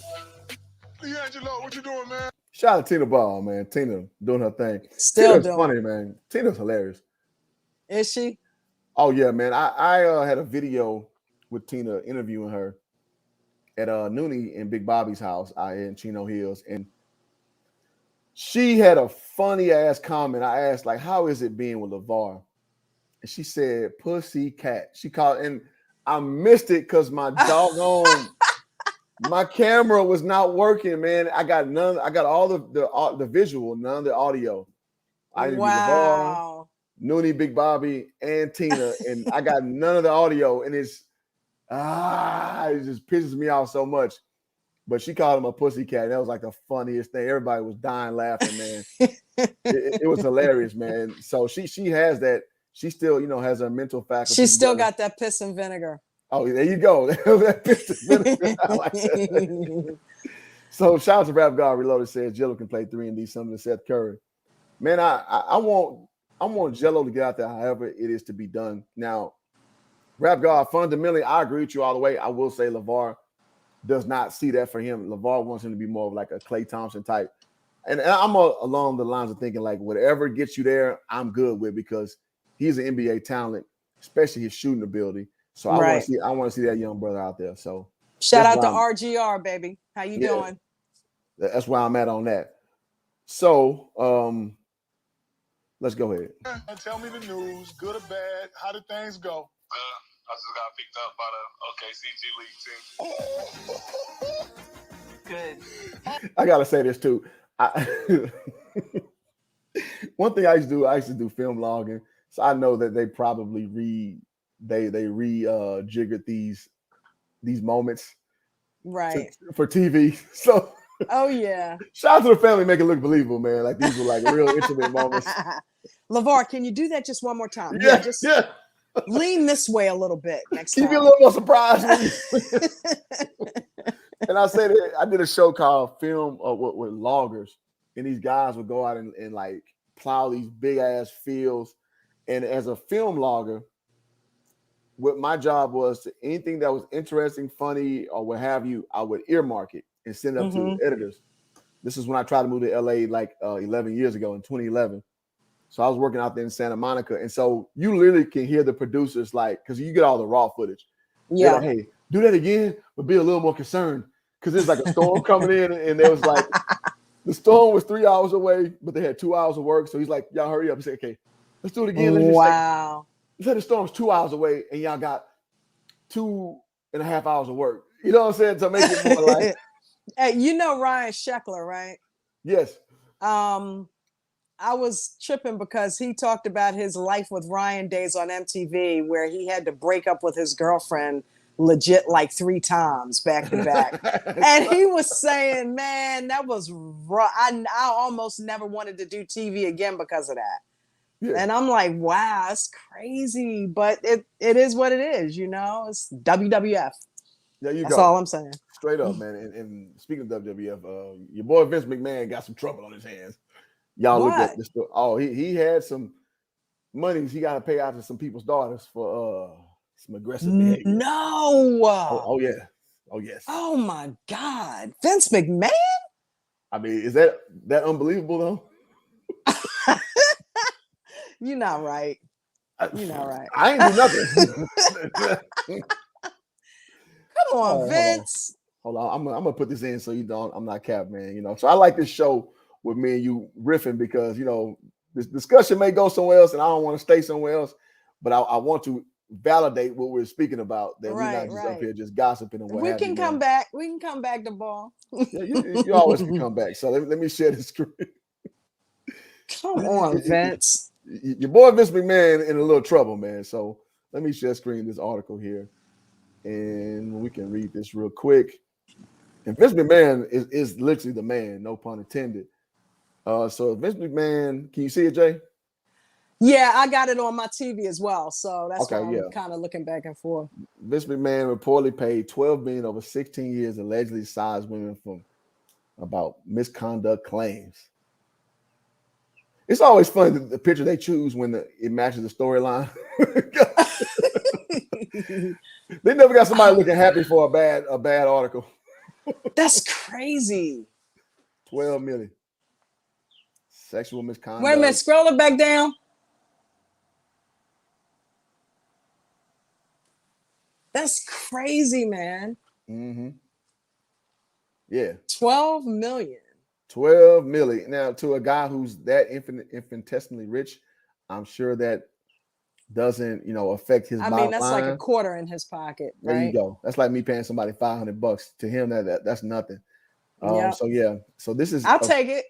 Speaker 3: LiAngelo, what you doing, man?
Speaker 4: Shout out to Tina Ball, man. Tina doing her thing.
Speaker 5: Tina's
Speaker 4: funny, man. Tina's hilarious.
Speaker 5: Is she?
Speaker 4: Oh yeah, man. I had a video with Tina interviewing her at Noonie in Big Bobby's house out in Chino Hills, and she had a funny ass comment. I asked, like, how is it being with LeVar? And she said, "Pussy cat." She called, and I missed it because my doggone my camera was not working, man. I got all the visual, none of the audio. I interviewed LeVar, Noonie, Big Bobby, and Tina, and I got none of the audio, and it just pisses me off so much. But she called him a pussycat. That was like the funniest thing. Everybody was dying laughing, man. it was hilarious, man. So she has that. She still, has her mental faculty.
Speaker 5: She still got that piss and vinegar.
Speaker 4: Oh, there you go. That piss and vinegar. I like that. So shout out to Rap God Reloaded says Jello can play 3 and D, something to Seth Curry. Man, I want Jello to get out there however it is to be done. Now, Rap God, fundamentally, I agree with you all the way. I will say LeVar does not see that for him. LeVar wants him to be more of like a Klay Thompson type. And I'm along the lines of thinking like whatever gets you there, I'm good with because he's an NBA talent, especially his shooting ability. So I want to see that young brother out there. So
Speaker 5: shout out to RGR, baby. How you doing?
Speaker 4: That's where I'm at on that. So let's go ahead.
Speaker 3: And tell me the news, good or bad. How did things go?
Speaker 9: I just got picked up by the OKC G League team.
Speaker 6: Good.
Speaker 4: I gotta say this too. One thing I used to do film logging, so I know that they probably jiggered these moments
Speaker 5: right
Speaker 4: for TV. So
Speaker 5: oh yeah,
Speaker 4: shout out to the family, make it look believable, man. Like these were like real intimate moments.
Speaker 5: LeVar, can you do that just one more time?
Speaker 4: Yeah,
Speaker 5: just lean this way a little bit next time.
Speaker 4: Keep you a little more surprised. And I said I did a show called Film with loggers, and these guys would go out and like plow these big ass fields. And as a film logger, what my job was to anything that was interesting, funny, or what have you, I would earmark it and send it up to the editors. This is when I tried to move to LA like 11 years ago in 2011. So I was working out there in Santa Monica. And so you literally can hear the producers like, because you get all the raw footage. Yeah. Like, hey, do that again, but be a little more concerned. Because there's like a storm coming in, and there was like, the storm was 3 hours away, but they had 2 hours of work. So he's like, y'all hurry up and say, okay, let's do it again.
Speaker 5: Wow.
Speaker 4: Let's say the storm's 2 hours away, and y'all got 2.5 hours of work. You know what I'm saying? To make it more like.
Speaker 5: Hey, you know Ryan Sheckler, right?
Speaker 4: Yes.
Speaker 5: I was tripping because he talked about his Life with Ryan days on MTV where he had to break up with his girlfriend legit like 3 times back to back. And he was saying, man, that was rough. I almost never wanted to do TV again because of that. Yeah. And I'm like, wow, it's crazy. But it is what it is, you know? It's WWF. That's all I'm saying.
Speaker 4: Straight up, man. And speaking of WWF, your boy Vince McMahon got some trouble on his hands. Y'all look at this. Oh, he had some monies he got to pay out to some people's daughters for some aggressive behavior.
Speaker 5: No.
Speaker 4: Oh yeah. Oh yes.
Speaker 5: Oh my God, Vince McMahon.
Speaker 4: I mean, is that unbelievable though?
Speaker 5: You're not right. You're not right.
Speaker 4: I ain't do nothing.
Speaker 5: Come on, Vince.
Speaker 4: Hold on. I'm gonna put this in so you don't. I'm not capped, man. You know. So I like this show with me and you riffing because, you know, this discussion may go somewhere else and I don't want to stay somewhere else, but I want to validate what we're speaking about, that we're not just up here just gossiping and what
Speaker 5: we can come back. We can come back to Ball.
Speaker 4: Yeah, you always can come back. So let me share the screen.
Speaker 5: Come on, Vince.
Speaker 4: Your boy Vince McMahon in a little trouble, man. So let me share screen this article here and we can read this real quick. And Vince McMahon is literally the man, no pun intended. So Vince McMahon, can you see it, Jay?
Speaker 5: Yeah, I got it on my TV as well. So that's why I'm kind of looking back and forth.
Speaker 4: Vince McMahon reportedly paid $12 million over 16 years, allegedly sized women from about misconduct claims. It's always fun the picture they choose when it matches the storyline. They never got somebody looking happy for a bad article.
Speaker 5: That's crazy.
Speaker 4: 12 million. Sexual misconduct.
Speaker 5: Wait a minute, scroll it back down. That's crazy, man.
Speaker 4: Mm-hmm. Yeah.
Speaker 5: 12 million.
Speaker 4: 12 million. Now, to a guy who's that infinitesimally rich, I'm sure that doesn't, affect his bottom line. I mean,
Speaker 5: that's like a quarter in his pocket, right?
Speaker 4: There you go. That's like me paying somebody $500. To him, that's nothing. So yeah. So this is.
Speaker 5: I'll take it.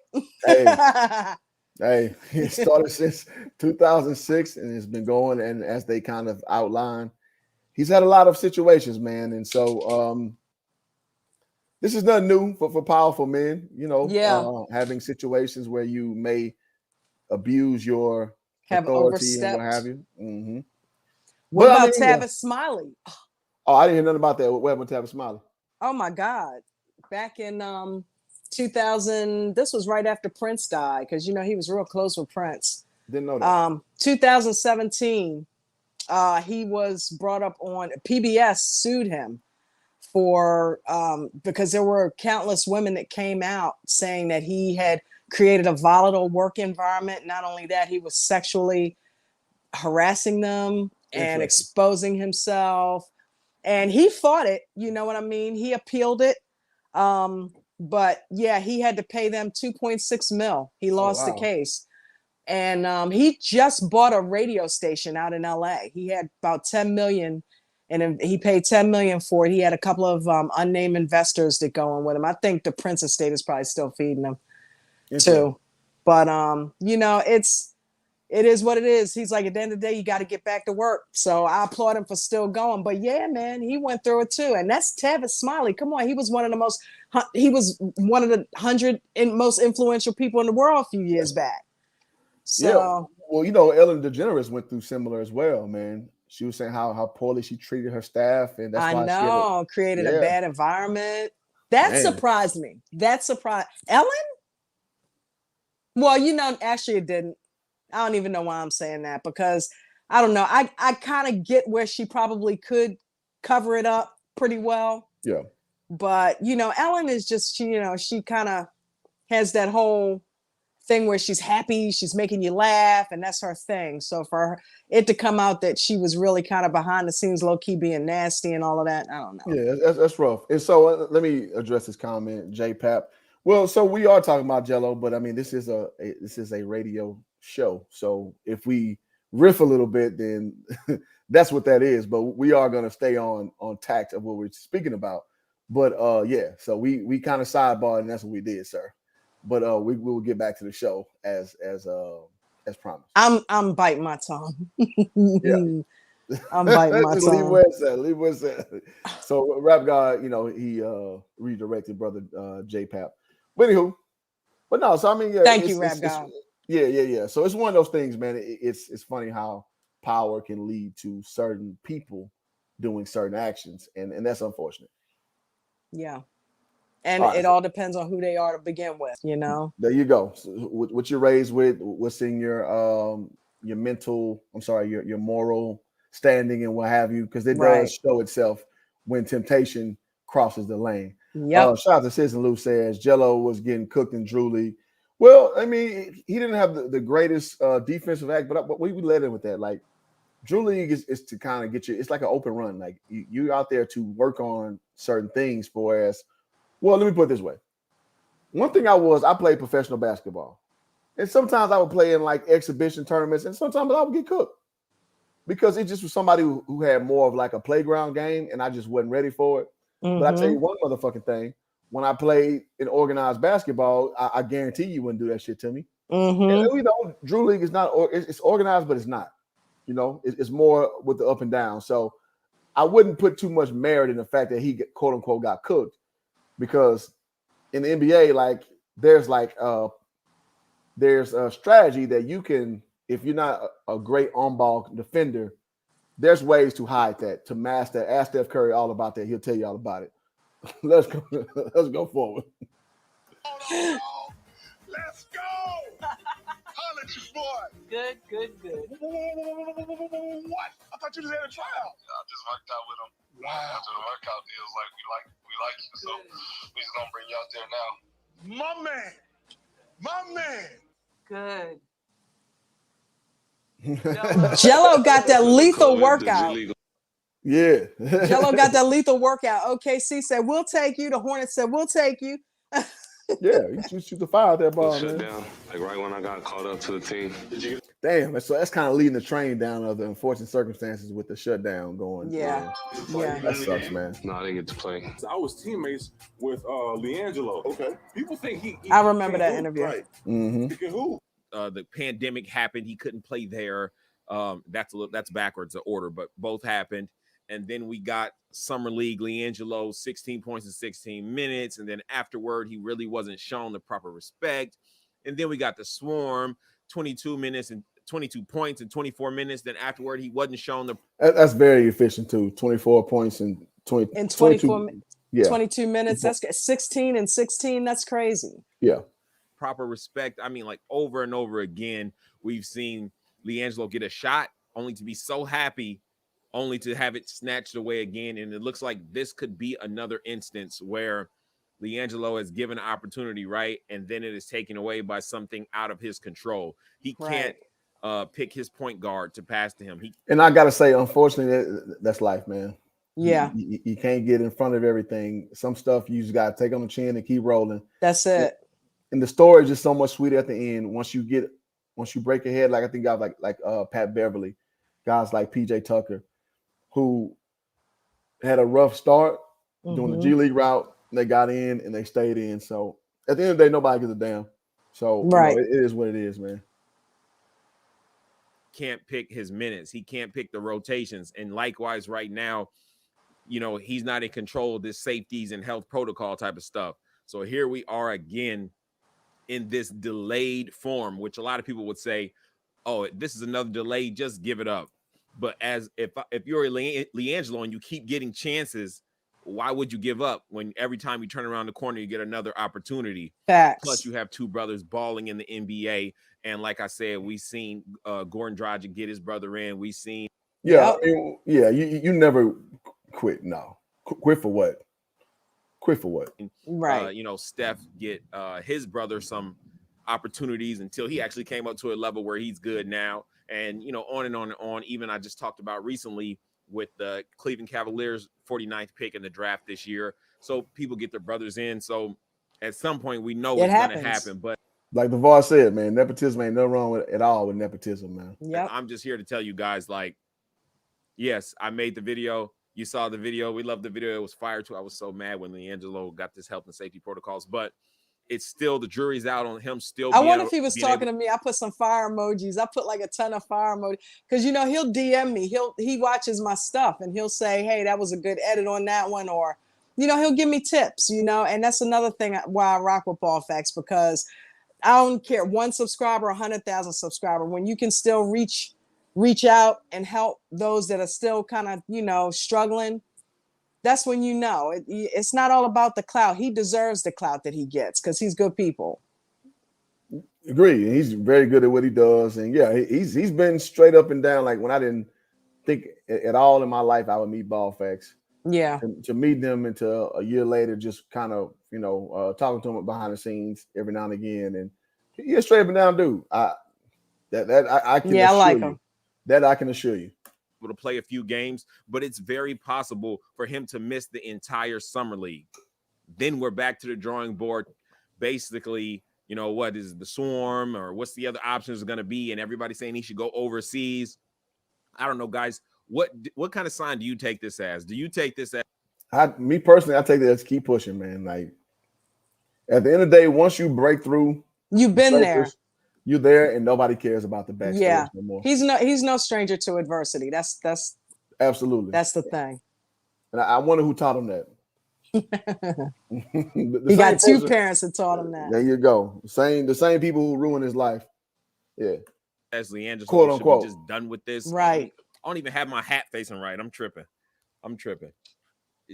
Speaker 4: Hey, it started since 2006 and it's been going. And as they kind of outline, he's had a lot of situations, man. And so this is nothing new for powerful men, having situations where you may abuse your authority and what have you. Mm-hmm.
Speaker 5: What about Tavis Smiley?
Speaker 4: Oh, I didn't hear nothing about that. What happened with Tavis Smiley?
Speaker 5: Oh my God. Back in 2000. This was right after Prince died because he was real close with Prince.
Speaker 4: Didn't know that.
Speaker 5: 2017, he was brought up on PBS sued him for because there were countless women that came out saying that he had created a volatile work environment. Not only that, he was sexually harassing them and exposing himself. And he fought it, you know what I mean? He appealed it. But yeah, he had to pay them 2.6 mil. He lost the case. And he just bought a radio station out in LA. He had about 10 million and he paid 10 million for it. He had a couple of unnamed investors that go in with him. I think the Prince estate is probably still feeding him too. But it is what it is. He's like, at the end of the day, you got to get back to work. So I applaud him for still going. But yeah, man, he went through it too. And that's Tavis Smiley. Come on, he was one of the 100 most influential people in the world a few years back. So,
Speaker 4: yeah. Well, Ellen DeGeneres went through similar as well, man. She was saying how poorly she treated her staff, and that's why she
Speaker 5: created a bad environment. That surprised me. That surprised Ellen. Well, actually, it didn't. I don't even know why I'm saying that because I don't know. I kind of get where she probably could cover it up pretty well.
Speaker 4: Yeah.
Speaker 5: But Ellen is just she kind of has that whole thing where she's happy, she's making you laugh, and that's her thing. So for it to come out that she was really kind of behind the scenes, low key being nasty and all of that, I don't know.
Speaker 4: Yeah, that's rough. And so let me address this comment, J Pap. Well, so we are talking about Jello, but I mean this is a radio show. So if we riff a little bit, then that's what that is. But we are going to stay on tact of what we're speaking about. But so we kind of sidebarred, and that's what we did, sir. But we will get back to the show as promised.
Speaker 5: I'm biting my tongue.
Speaker 4: Yeah.
Speaker 5: I'm biting my tongue.
Speaker 4: Leave where it's at. So Rap God, he redirected brother J Pap. But anywho, but no, so I mean, yeah.
Speaker 5: Thank you, Rap God.
Speaker 4: Yeah. So it's one of those things, man. It's funny how power can lead to certain people doing certain actions, and that's unfortunate.
Speaker 5: Yeah. And it all depends on who they are to begin with,
Speaker 4: There you go. So what you're raised with, what's in your mental, your moral standing and what have you, because it does show itself when temptation crosses the lane.
Speaker 5: Yep.
Speaker 4: Shout out to Citizen Lou says Jello was getting cooked in Drew League. Well, I mean, he didn't have the greatest defensive act, but we led him with that. Like, Drew League is to kind of get you, it's like an open run. Like, you're out there to work on certain things well, let me put it this way. One thing I played professional basketball. And sometimes I would play in like exhibition tournaments, and sometimes I would get cooked. Because it just was somebody who had more of like a playground game, and I just wasn't ready for it.
Speaker 5: Mm-hmm.
Speaker 4: But I tell you one motherfucking thing. When I played in organized basketball, I guarantee you wouldn't do that shit to me.
Speaker 5: Mm-hmm.
Speaker 4: And Drew League is not, it's organized, but it's not. It's more with the up and down. So I wouldn't put too much merit in the fact that he quote unquote got cooked. Because in the NBA, like there's a strategy that you can, if you're not a great on-ball defender, there's ways to hide that, to mask that. Ask Steph Curry all about that. He'll tell you all about it. Let's go forward.
Speaker 3: Let's go. Holla at your boy.
Speaker 9: Good.
Speaker 3: What? I thought you just had a tryout.
Speaker 10: I just worked out with him.
Speaker 3: Wow.
Speaker 10: After the workout, he was like, we like you, so we just gonna bring you out there now.
Speaker 3: My man.
Speaker 9: Good.
Speaker 5: Jello got that lethal workout.
Speaker 4: Yeah.
Speaker 5: Jello got that lethal workout. OKC said, we'll take you. The Hornets said, we'll take you.
Speaker 4: Yeah, you shoot the fire out that ball, man.
Speaker 10: Shut down, like right when I got called up to the team.
Speaker 4: Damn, so that's kind of leading the train down of the unfortunate circumstances with the shutdown going.
Speaker 5: Yeah.
Speaker 4: That sucks, man.
Speaker 10: No, I didn't get to play.
Speaker 2: I was teammates with LiAngelo.
Speaker 3: Okay.
Speaker 2: People think he
Speaker 5: I remember that
Speaker 2: hoop,
Speaker 5: interview.
Speaker 3: Right.
Speaker 4: Mm-hmm.
Speaker 3: He can hoop.
Speaker 8: The pandemic happened. He couldn't play there. That's backwards the order, but both happened. And then we got Summer League, LiAngelo, 16 points in 16 minutes. And then afterward, he really wasn't shown the proper respect. And then we got the Swarm, 22 minutes and 22 points in 24 minutes. Then afterward, he wasn't shown the.
Speaker 4: That's very efficient too. 24 points and 20
Speaker 5: in 24 minutes.
Speaker 4: Yeah.
Speaker 5: 22 minutes. That's 16 and 16. That's crazy.
Speaker 4: Yeah.
Speaker 8: Proper respect. I mean, like over and over again, we've seen LiAngelo get a shot only to be so happy, only to have it snatched away again. And it looks like this could be another instance where LiAngelo is given an opportunity, right? And then it is taken away by something out of his control. He can't pick his point guard to pass to him.
Speaker 4: And I got to say, unfortunately, that's life, man.
Speaker 5: Yeah.
Speaker 4: You can't get in front of everything. Some stuff you just got to take on the chin and keep rolling.
Speaker 5: That's it.
Speaker 4: And the story is just so much sweeter at the end. Once you break ahead, like I think guys like Pat Beverly, guys like PJ Tucker, who had a rough start doing the G League route. They got in and they stayed in. So at the end of the day, nobody gives a damn. So it is what it is, man.
Speaker 8: Can't pick his minutes. He can't pick the rotations. And likewise, right now, he's not in control of this safeties and health protocol type of stuff. So here we are again in this delayed form, which a lot of people would say, oh, this is another delay, just give it up. But as if you're LiAngelo and you keep getting chances, why would you give up when every time you turn around the corner, you get another opportunity?
Speaker 5: Facts.
Speaker 8: Plus, you have two brothers balling in the NBA. And like I said, we've seen Goran Dragic get his brother in. We've seen.
Speaker 4: Yeah, I mean, you never quit. No. Quit for what? Quit for what?
Speaker 5: Right.
Speaker 8: Steph get his brother some opportunities until he actually came up to a level where he's good now. And, on and on and on. Even I just talked about recently with the Cleveland Cavaliers 49th pick in the draft this year. So people get their brothers in. So at some point we know it's going to happen. But
Speaker 4: like DeVar said, man, nepotism ain't nothing wrong at all with nepotism, man.
Speaker 5: Yep.
Speaker 8: I'm just here to tell you guys, like, yes, I made the video. You saw the video. We loved the video. It was fire too. I was so mad when LiAngelo got this health and safety protocols, but it's still, the jury's out on him still.
Speaker 5: I wonder if he was talking to me. I put some fire emojis. I put like a ton of fire emojis because he'll DM me. He watches my stuff and he'll say, "Hey, that was a good edit on that one," or he'll give me tips. And that's another thing why I rock with Ball Facts, because I don't care 1 subscriber, 100,000 subscriber. When you can still reach out and help those that are still kind of struggling, that's when it's not all about the clout. He deserves the clout that he gets because he's good people.
Speaker 4: Agree. He's very good at what he does. And yeah, he's been straight up and down. Like when I didn't think at all in my life I would meet Ball Facts.
Speaker 5: Yeah.
Speaker 4: To meet them until a year later, just kind of, talking to him behind the scenes every now and again. And he's a straight up and down dude. I like him. That I can assure you.
Speaker 8: To play a few games, but it's very possible for him to miss the entire summer league. Then we're back to the drawing board. Basically, what is the Swarm or what's the other options going to be? And everybody's saying he should go overseas. I don't know, guys. What kind of sign do you take this as? Do you take this as?
Speaker 4: Me personally, I take that as keep pushing, man. Like at the end of the day, once you break through,
Speaker 5: you've been there.
Speaker 4: You're there, and nobody cares about the backstory no more.
Speaker 5: He's no stranger to adversity. That's
Speaker 4: absolutely,
Speaker 5: that's the thing.
Speaker 4: And I wonder who taught him that.
Speaker 5: He got two parents that taught him that.
Speaker 4: There you go. The same people who ruined his life. Yeah.
Speaker 8: As LiAngelo
Speaker 4: quote unquote,
Speaker 8: just done with this.
Speaker 5: Right.
Speaker 8: I don't even have my hat facing right. I'm tripping.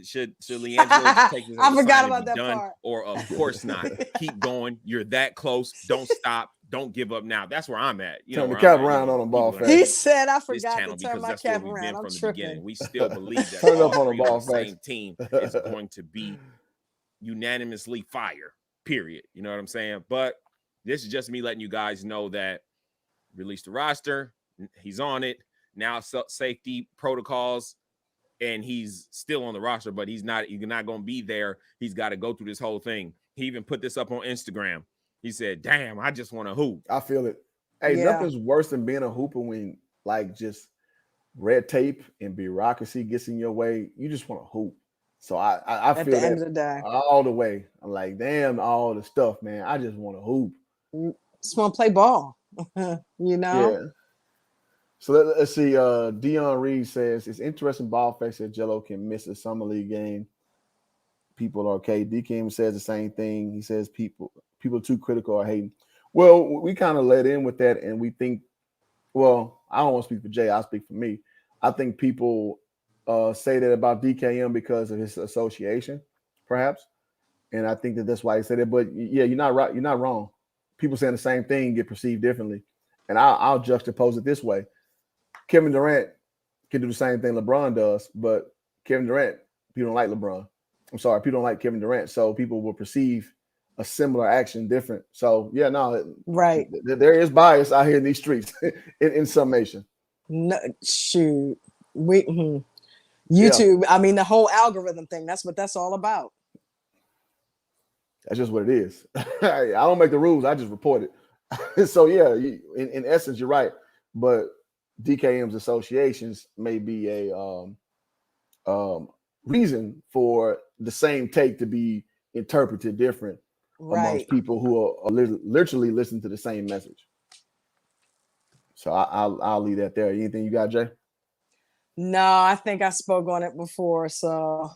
Speaker 8: Should LiAngelo take this?
Speaker 5: I forgot about that part.
Speaker 8: Or of course not. Keep going. You're that close. Don't stop. Don't give up now. That's where I'm at.
Speaker 4: Turn the cap around on him, Ball Facts.
Speaker 5: He said, "I forgot to turn my cap around." I'm tripping.
Speaker 8: We still believe that
Speaker 4: turn up on the Ball Facts.
Speaker 8: Same team is going to be unanimously fire. Period. You know what I'm saying? But this is just me letting you guys know that release the roster. He's on it now. Safety protocols. And he's still on the roster, but he's not going to be there. He's got to go through this whole thing. He even put this up on Instagram. He said, "Damn, I just want to hoop."
Speaker 4: I feel it. Hey, nothing's worse than being a hooper when like just red tape and bureaucracy gets in your way. You just want to hoop. So I feel that
Speaker 5: end of the day.
Speaker 4: All the way. I'm like, damn, all the stuff, man. I just want to hoop.
Speaker 5: Just want to play ball.
Speaker 4: Yeah. So let's see. Dion Reed says it's interesting. Ball Facts that Jello can miss a summer league game. People are okay. DKM says the same thing. He says people too critical or hating. Well, we kind of let in with that, and we think. Well, I don't want to speak for Jay. I'll speak for me. I think people say that about DKM because of his association. perhaps. And I think that's why he said it. But yeah, you're not right. You're not wrong. People saying the same thing get perceived differently. And I'll juxtapose it this way. Kevin Durant can do the same thing LeBron does, but Kevin Durant, people don't like LeBron. I'm sorry, people don't like Kevin Durant. So people will perceive a similar action different. So yeah, no,
Speaker 5: Right.
Speaker 4: there is bias out here in these streets in summation.
Speaker 5: No, shoot. YouTube, I mean, the whole algorithm thing, that's what that's all about.
Speaker 4: That's just what it is. I don't make the rules. I just report it. So yeah, in essence, you're right. But DKM's associations may be a reason for the same take to be interpreted different amongst people who are literally listening to the same message. So I'll leave that there. Anything you got, Jay?
Speaker 5: No, I think I spoke on it before, so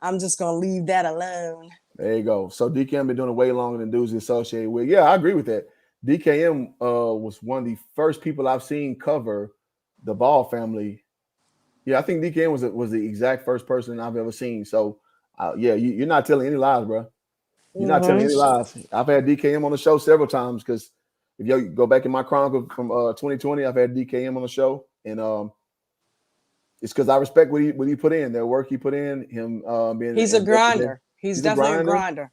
Speaker 5: I'm just gonna leave that alone.
Speaker 4: There you go. So DKM been doing it way longer than dudes associated with. Yeah, I agree with that. DKM was one of the first people I've seen cover the Ball family. Yeah, I think DKM was the exact first person I've ever seen. So yeah, you're not telling any lies, bro. You're not telling any lies. I've had DKM on the show several times because if you go back in my chronicle from 2020, I've had DKM on the show, and it's because I respect what he put in, the work he put in. Him being
Speaker 5: he's a grinder. He's definitely a grinder.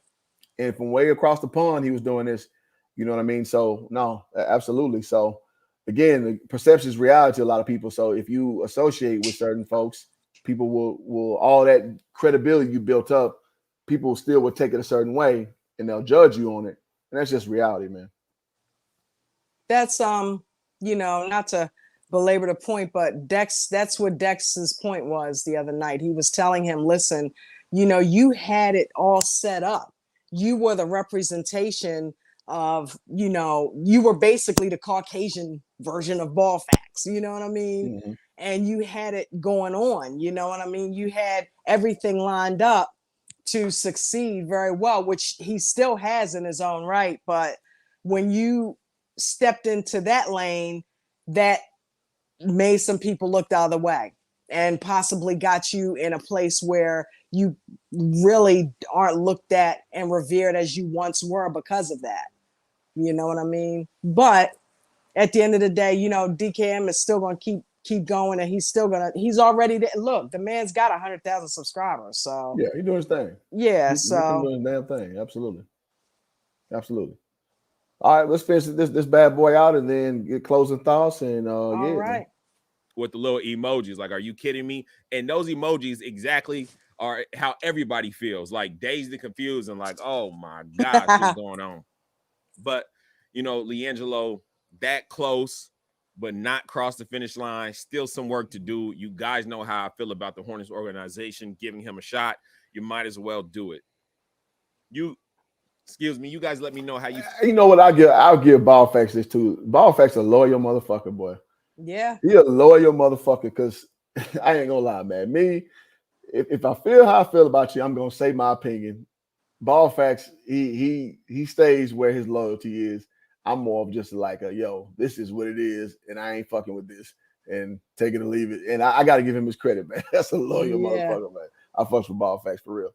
Speaker 4: And from way across the pond, he was doing this. You know what I mean? So no, absolutely. So again, the perception is reality to a lot of people. So if you associate with certain folks, people will all that credibility you built up, people still will take it a certain way and they'll judge you on it. And that's just reality, man.
Speaker 5: That's not to belabor the point, but that's what Dex's point was the other night. He was telling him, listen, you had it all set up. You were the representation of, you were basically the Caucasian version of Ball Facts. You know what I mean? Mm-hmm. And you had it going on. You know what I mean? You had everything lined up to succeed very well, which he still has in his own right. But when you stepped into that lane, that made some people look the other way and possibly got you in a place where you really aren't looked at and revered as you once were because of that. You know what I mean? But at the end of the day, DKM is still going to keep going, and he's already there. Look, the man's got 100,000 subscribers. So
Speaker 4: yeah, he's doing his thing.
Speaker 5: Yeah.
Speaker 4: He's doing his damn thing. Absolutely. All right, let's finish this bad boy out and then get closing thoughts. And
Speaker 5: all right.
Speaker 4: Man.
Speaker 8: With the little emojis, like, are you kidding me? And those emojis exactly are how everybody feels, like dazed and confused and like, oh my gosh, what's going on? But LiAngelo, that close, but not cross the finish line. Still some work to do. You guys know how I feel about the Hornets organization giving him a shot. You might as well do it. You guys let me know how you.
Speaker 4: You know what? I'll give Ball Facts this too. Ball Facts a loyal motherfucker, boy.
Speaker 5: Yeah,
Speaker 4: he a loyal motherfucker. Because I ain't gonna lie, man. Me, if I feel how I feel about you, I'm gonna say my opinion. Ball Facts, he stays where his loyalty is. I'm more of just like this is what it is, and I ain't fucking with this, and take it or leave it. And I got to give him his credit, man. That's a loyal motherfucker, man. I fucks with Ball Facts for real.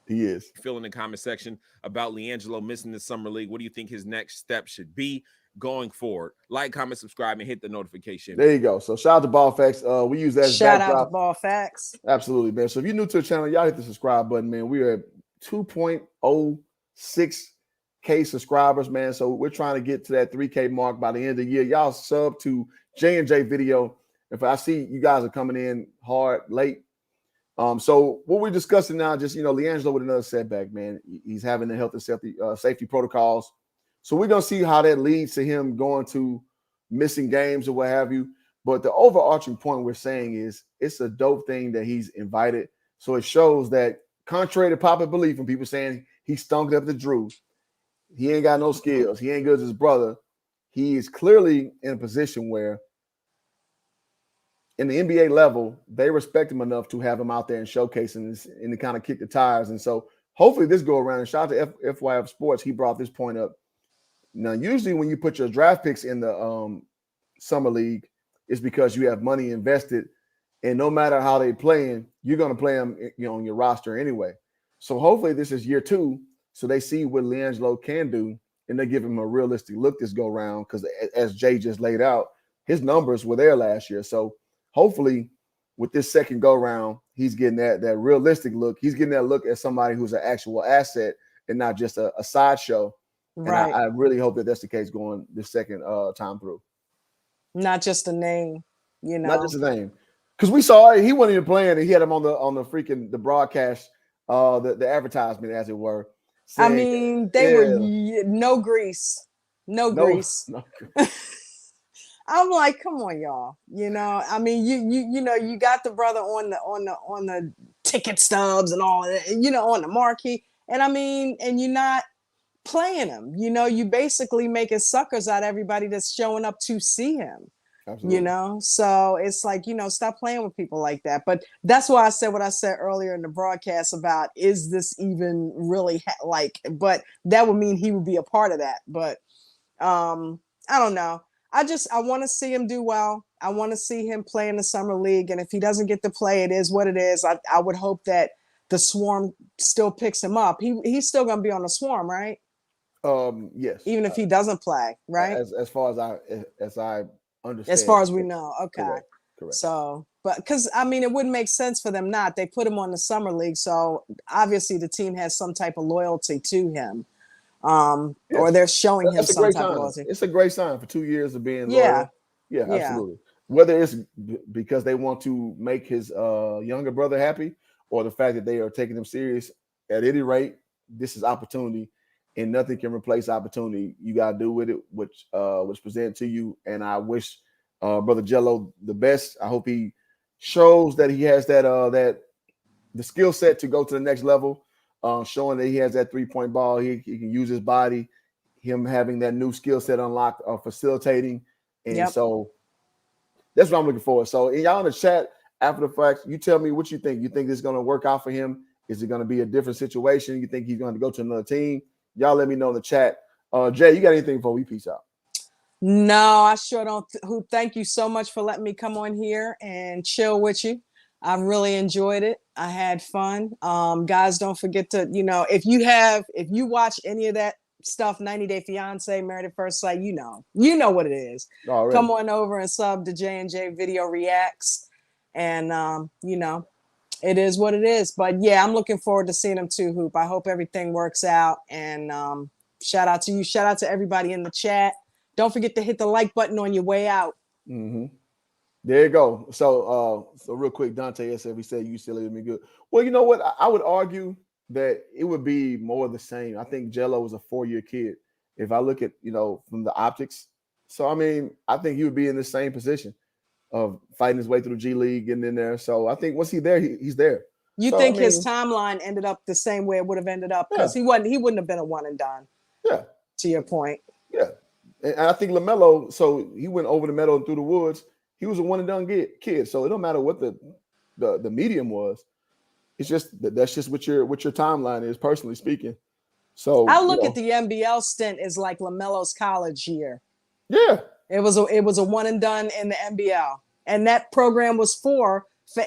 Speaker 4: He is.
Speaker 8: Fill in the comment section about LiAngelo missing the summer league. What do you think his next step should be going forward? Like, comment, subscribe, and hit the notification.
Speaker 4: There you go. So shout out to Ball Facts. We use that as
Speaker 5: shout out to Ball Facts.
Speaker 4: Absolutely, man. So if you're new to the channel, y'all hit the subscribe button, man. We are at 2.06K subscribers, man. So we're trying to get to that 3K mark by the end of the year. Y'all sub to J&J Video. If I see you guys are coming in hard late. So what we're discussing now, just LiAngelo with another setback, man. He's having the health and safety protocols. So we're gonna see how that leads to him going to missing games or what have you. But the overarching point we're saying is it's a dope thing that he's invited. So it shows that, contrary to popular belief and people saying he stunk up the Drew, he ain't got no skills, he ain't good as his brother. He is clearly in a position where in the NBA level, they respect him enough to have him out there and showcasing this and to kind of kick the tires. And so hopefully this go around, and shout out to FYF Sports, he brought this point up. Now, usually when you put your draft picks in the summer league, it's because you have money invested And no matter how they playing, you're going to play them, on your roster anyway. So hopefully this is year 2, so they see what LiAngelo can do, and they give him a realistic look this go round. Because as Jay just laid out, his numbers were there last year. So hopefully with this second go round, he's getting that realistic look. He's getting that look at somebody who's an actual asset and not just a sideshow.
Speaker 5: Right.
Speaker 4: And I really hope that that's the case going this second time through.
Speaker 5: Not just a name,
Speaker 4: Not just a name. Because we saw it, he wasn't even playing, and he had him on the freaking the broadcast, the advertisement, as it were.
Speaker 5: Saying, I mean, they were no grease.
Speaker 4: No.
Speaker 5: I'm like, come on, y'all. I mean, you got the brother on the ticket stubs and all that, on the marquee. And I mean, and you're not playing him. You basically making suckers out of everybody that's showing up to see him. Absolutely. So it's like, stop playing with people like that. But that's why I said what I said earlier in the broadcast about, is this even really but that would mean he would be a part of that. But I don't know. I want to see him do well. I want to see him play in the summer league. And if he doesn't get to play, it is what it is. I would hope that the Swarm still picks him up. He's still going to be on the Swarm, right?
Speaker 4: Yes.
Speaker 5: Even if he doesn't play, right?
Speaker 4: As far as I understand.
Speaker 5: As far as we know. Okay.
Speaker 4: Correct.
Speaker 5: So, but because I mean, it wouldn't make sense for them not. They put him on the summer league, so obviously the team has some type of loyalty to him, or they're showing him some type of loyalty.
Speaker 4: It's a great sign for 2 years of being
Speaker 5: loyal.
Speaker 4: Yeah, absolutely. Whether it's because they want to make his younger brother happy, or the fact that they are taking him serious. At any rate, this is opportunity, and nothing can replace opportunity. You got to do with it, which was presented to you. And I wish Brother Jello the best. I hope he shows that he has the skill set to go to the next level, showing that he has that 3-point ball. He can use his body, him having that new skill set unlocked, facilitating. And so that's what I'm looking for. So y'all in the chat after the fact, you tell me what you think. You think this is going to work out for him? Is it going to be a different situation? You think he's going to go to another team? Y'all let me know in the chat. Jay, you got anything before we peace out?
Speaker 5: No, I sure don't. Thank you so much for letting me come on here and chill with you. I really enjoyed it. I had fun. Guys, don't forget to, if you watch any of that stuff, 90 Day Fiance, Married at First Sight, you know what it is.
Speaker 4: Already.
Speaker 5: Come on over and sub to J&J Video Reacts. And, it is what it is. But yeah, I'm looking forward to seeing him too, Hoop. I hope everything works out. And shout out to you. Shout out to everybody in the chat. Don't forget to hit the like button on your way out.
Speaker 4: Mm-hmm. There you go. So real quick, Dante said, we said you still leave me good. Well, you know what? I would argue that it would be more of the same. I think Jello was a 4-year kid. If I look at, from the optics. So, I mean, I think he would be in the same position of fighting his way through the G League, getting in there. So I think once he's there, he's there.
Speaker 5: You think his timeline ended up the same way it would have ended up? Because he wouldn't have been a one and done.
Speaker 4: Yeah.
Speaker 5: To your point.
Speaker 4: Yeah. And I think LaMelo, so he went over the meadow and through the woods. He was a one and done kid. So it don't matter what the medium was. It's just that's just what your timeline is, personally speaking. So
Speaker 5: I look at the NBL stint as like LaMelo's college year.
Speaker 4: Yeah.
Speaker 5: It was a one and done in the NBL. And that program was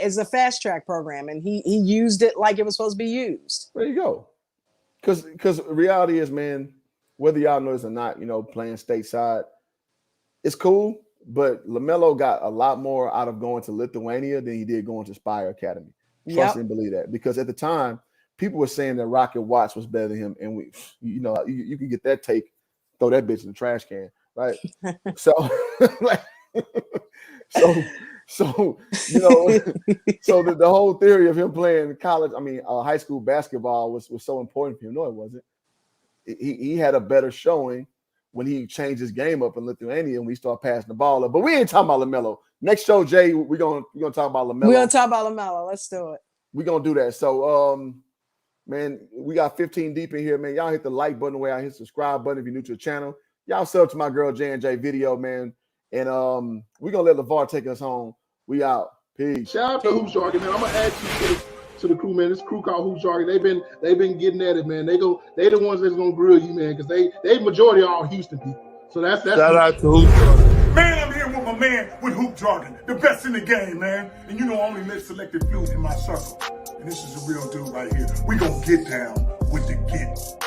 Speaker 5: is a fast track program, and he used it like it was supposed to be used.
Speaker 4: There you go. Because reality is, man, whether y'all know this or not, playing stateside, it's cool. But LaMelo got a lot more out of going to Lithuania than he did going to Spire Academy. Trust and believe that. Because at the time, people were saying that Rocket Watts was better than him. And you can get that take, throw that bitch in the trash can, right? So the whole theory of him playing high school basketball was so important for him. No, it wasn't. He had a better showing when he changed his game up in Lithuania and we start passing the ball up. But we ain't talking about LaMelo. Next show, Jay, we're gonna talk about LaMelo.
Speaker 5: We're gonna talk about LaMelo. Let's do it.
Speaker 4: We're gonna do that. So man, we got 15 deep in here, man. Y'all hit the like button away. I hit the subscribe button if you're new to the channel. Y'all sub to my girl J&J Video, man. And we're gonna let LeVar take us home. We out. Peace.
Speaker 1: Shout out to Hoop Jargon, man. I'm gonna add you to the crew, man. This crew called Hoop Jargon. They've been getting at it, man. They the ones that's gonna grill you, man, because they majority are all Houston people. So that's
Speaker 3: shout out to Hoop Jargon. Man, I'm here with my a man with hoop jargon, the best in the game, man. And you know I only let selected few in my circle. And this is a real dude right here. We gonna get down with the get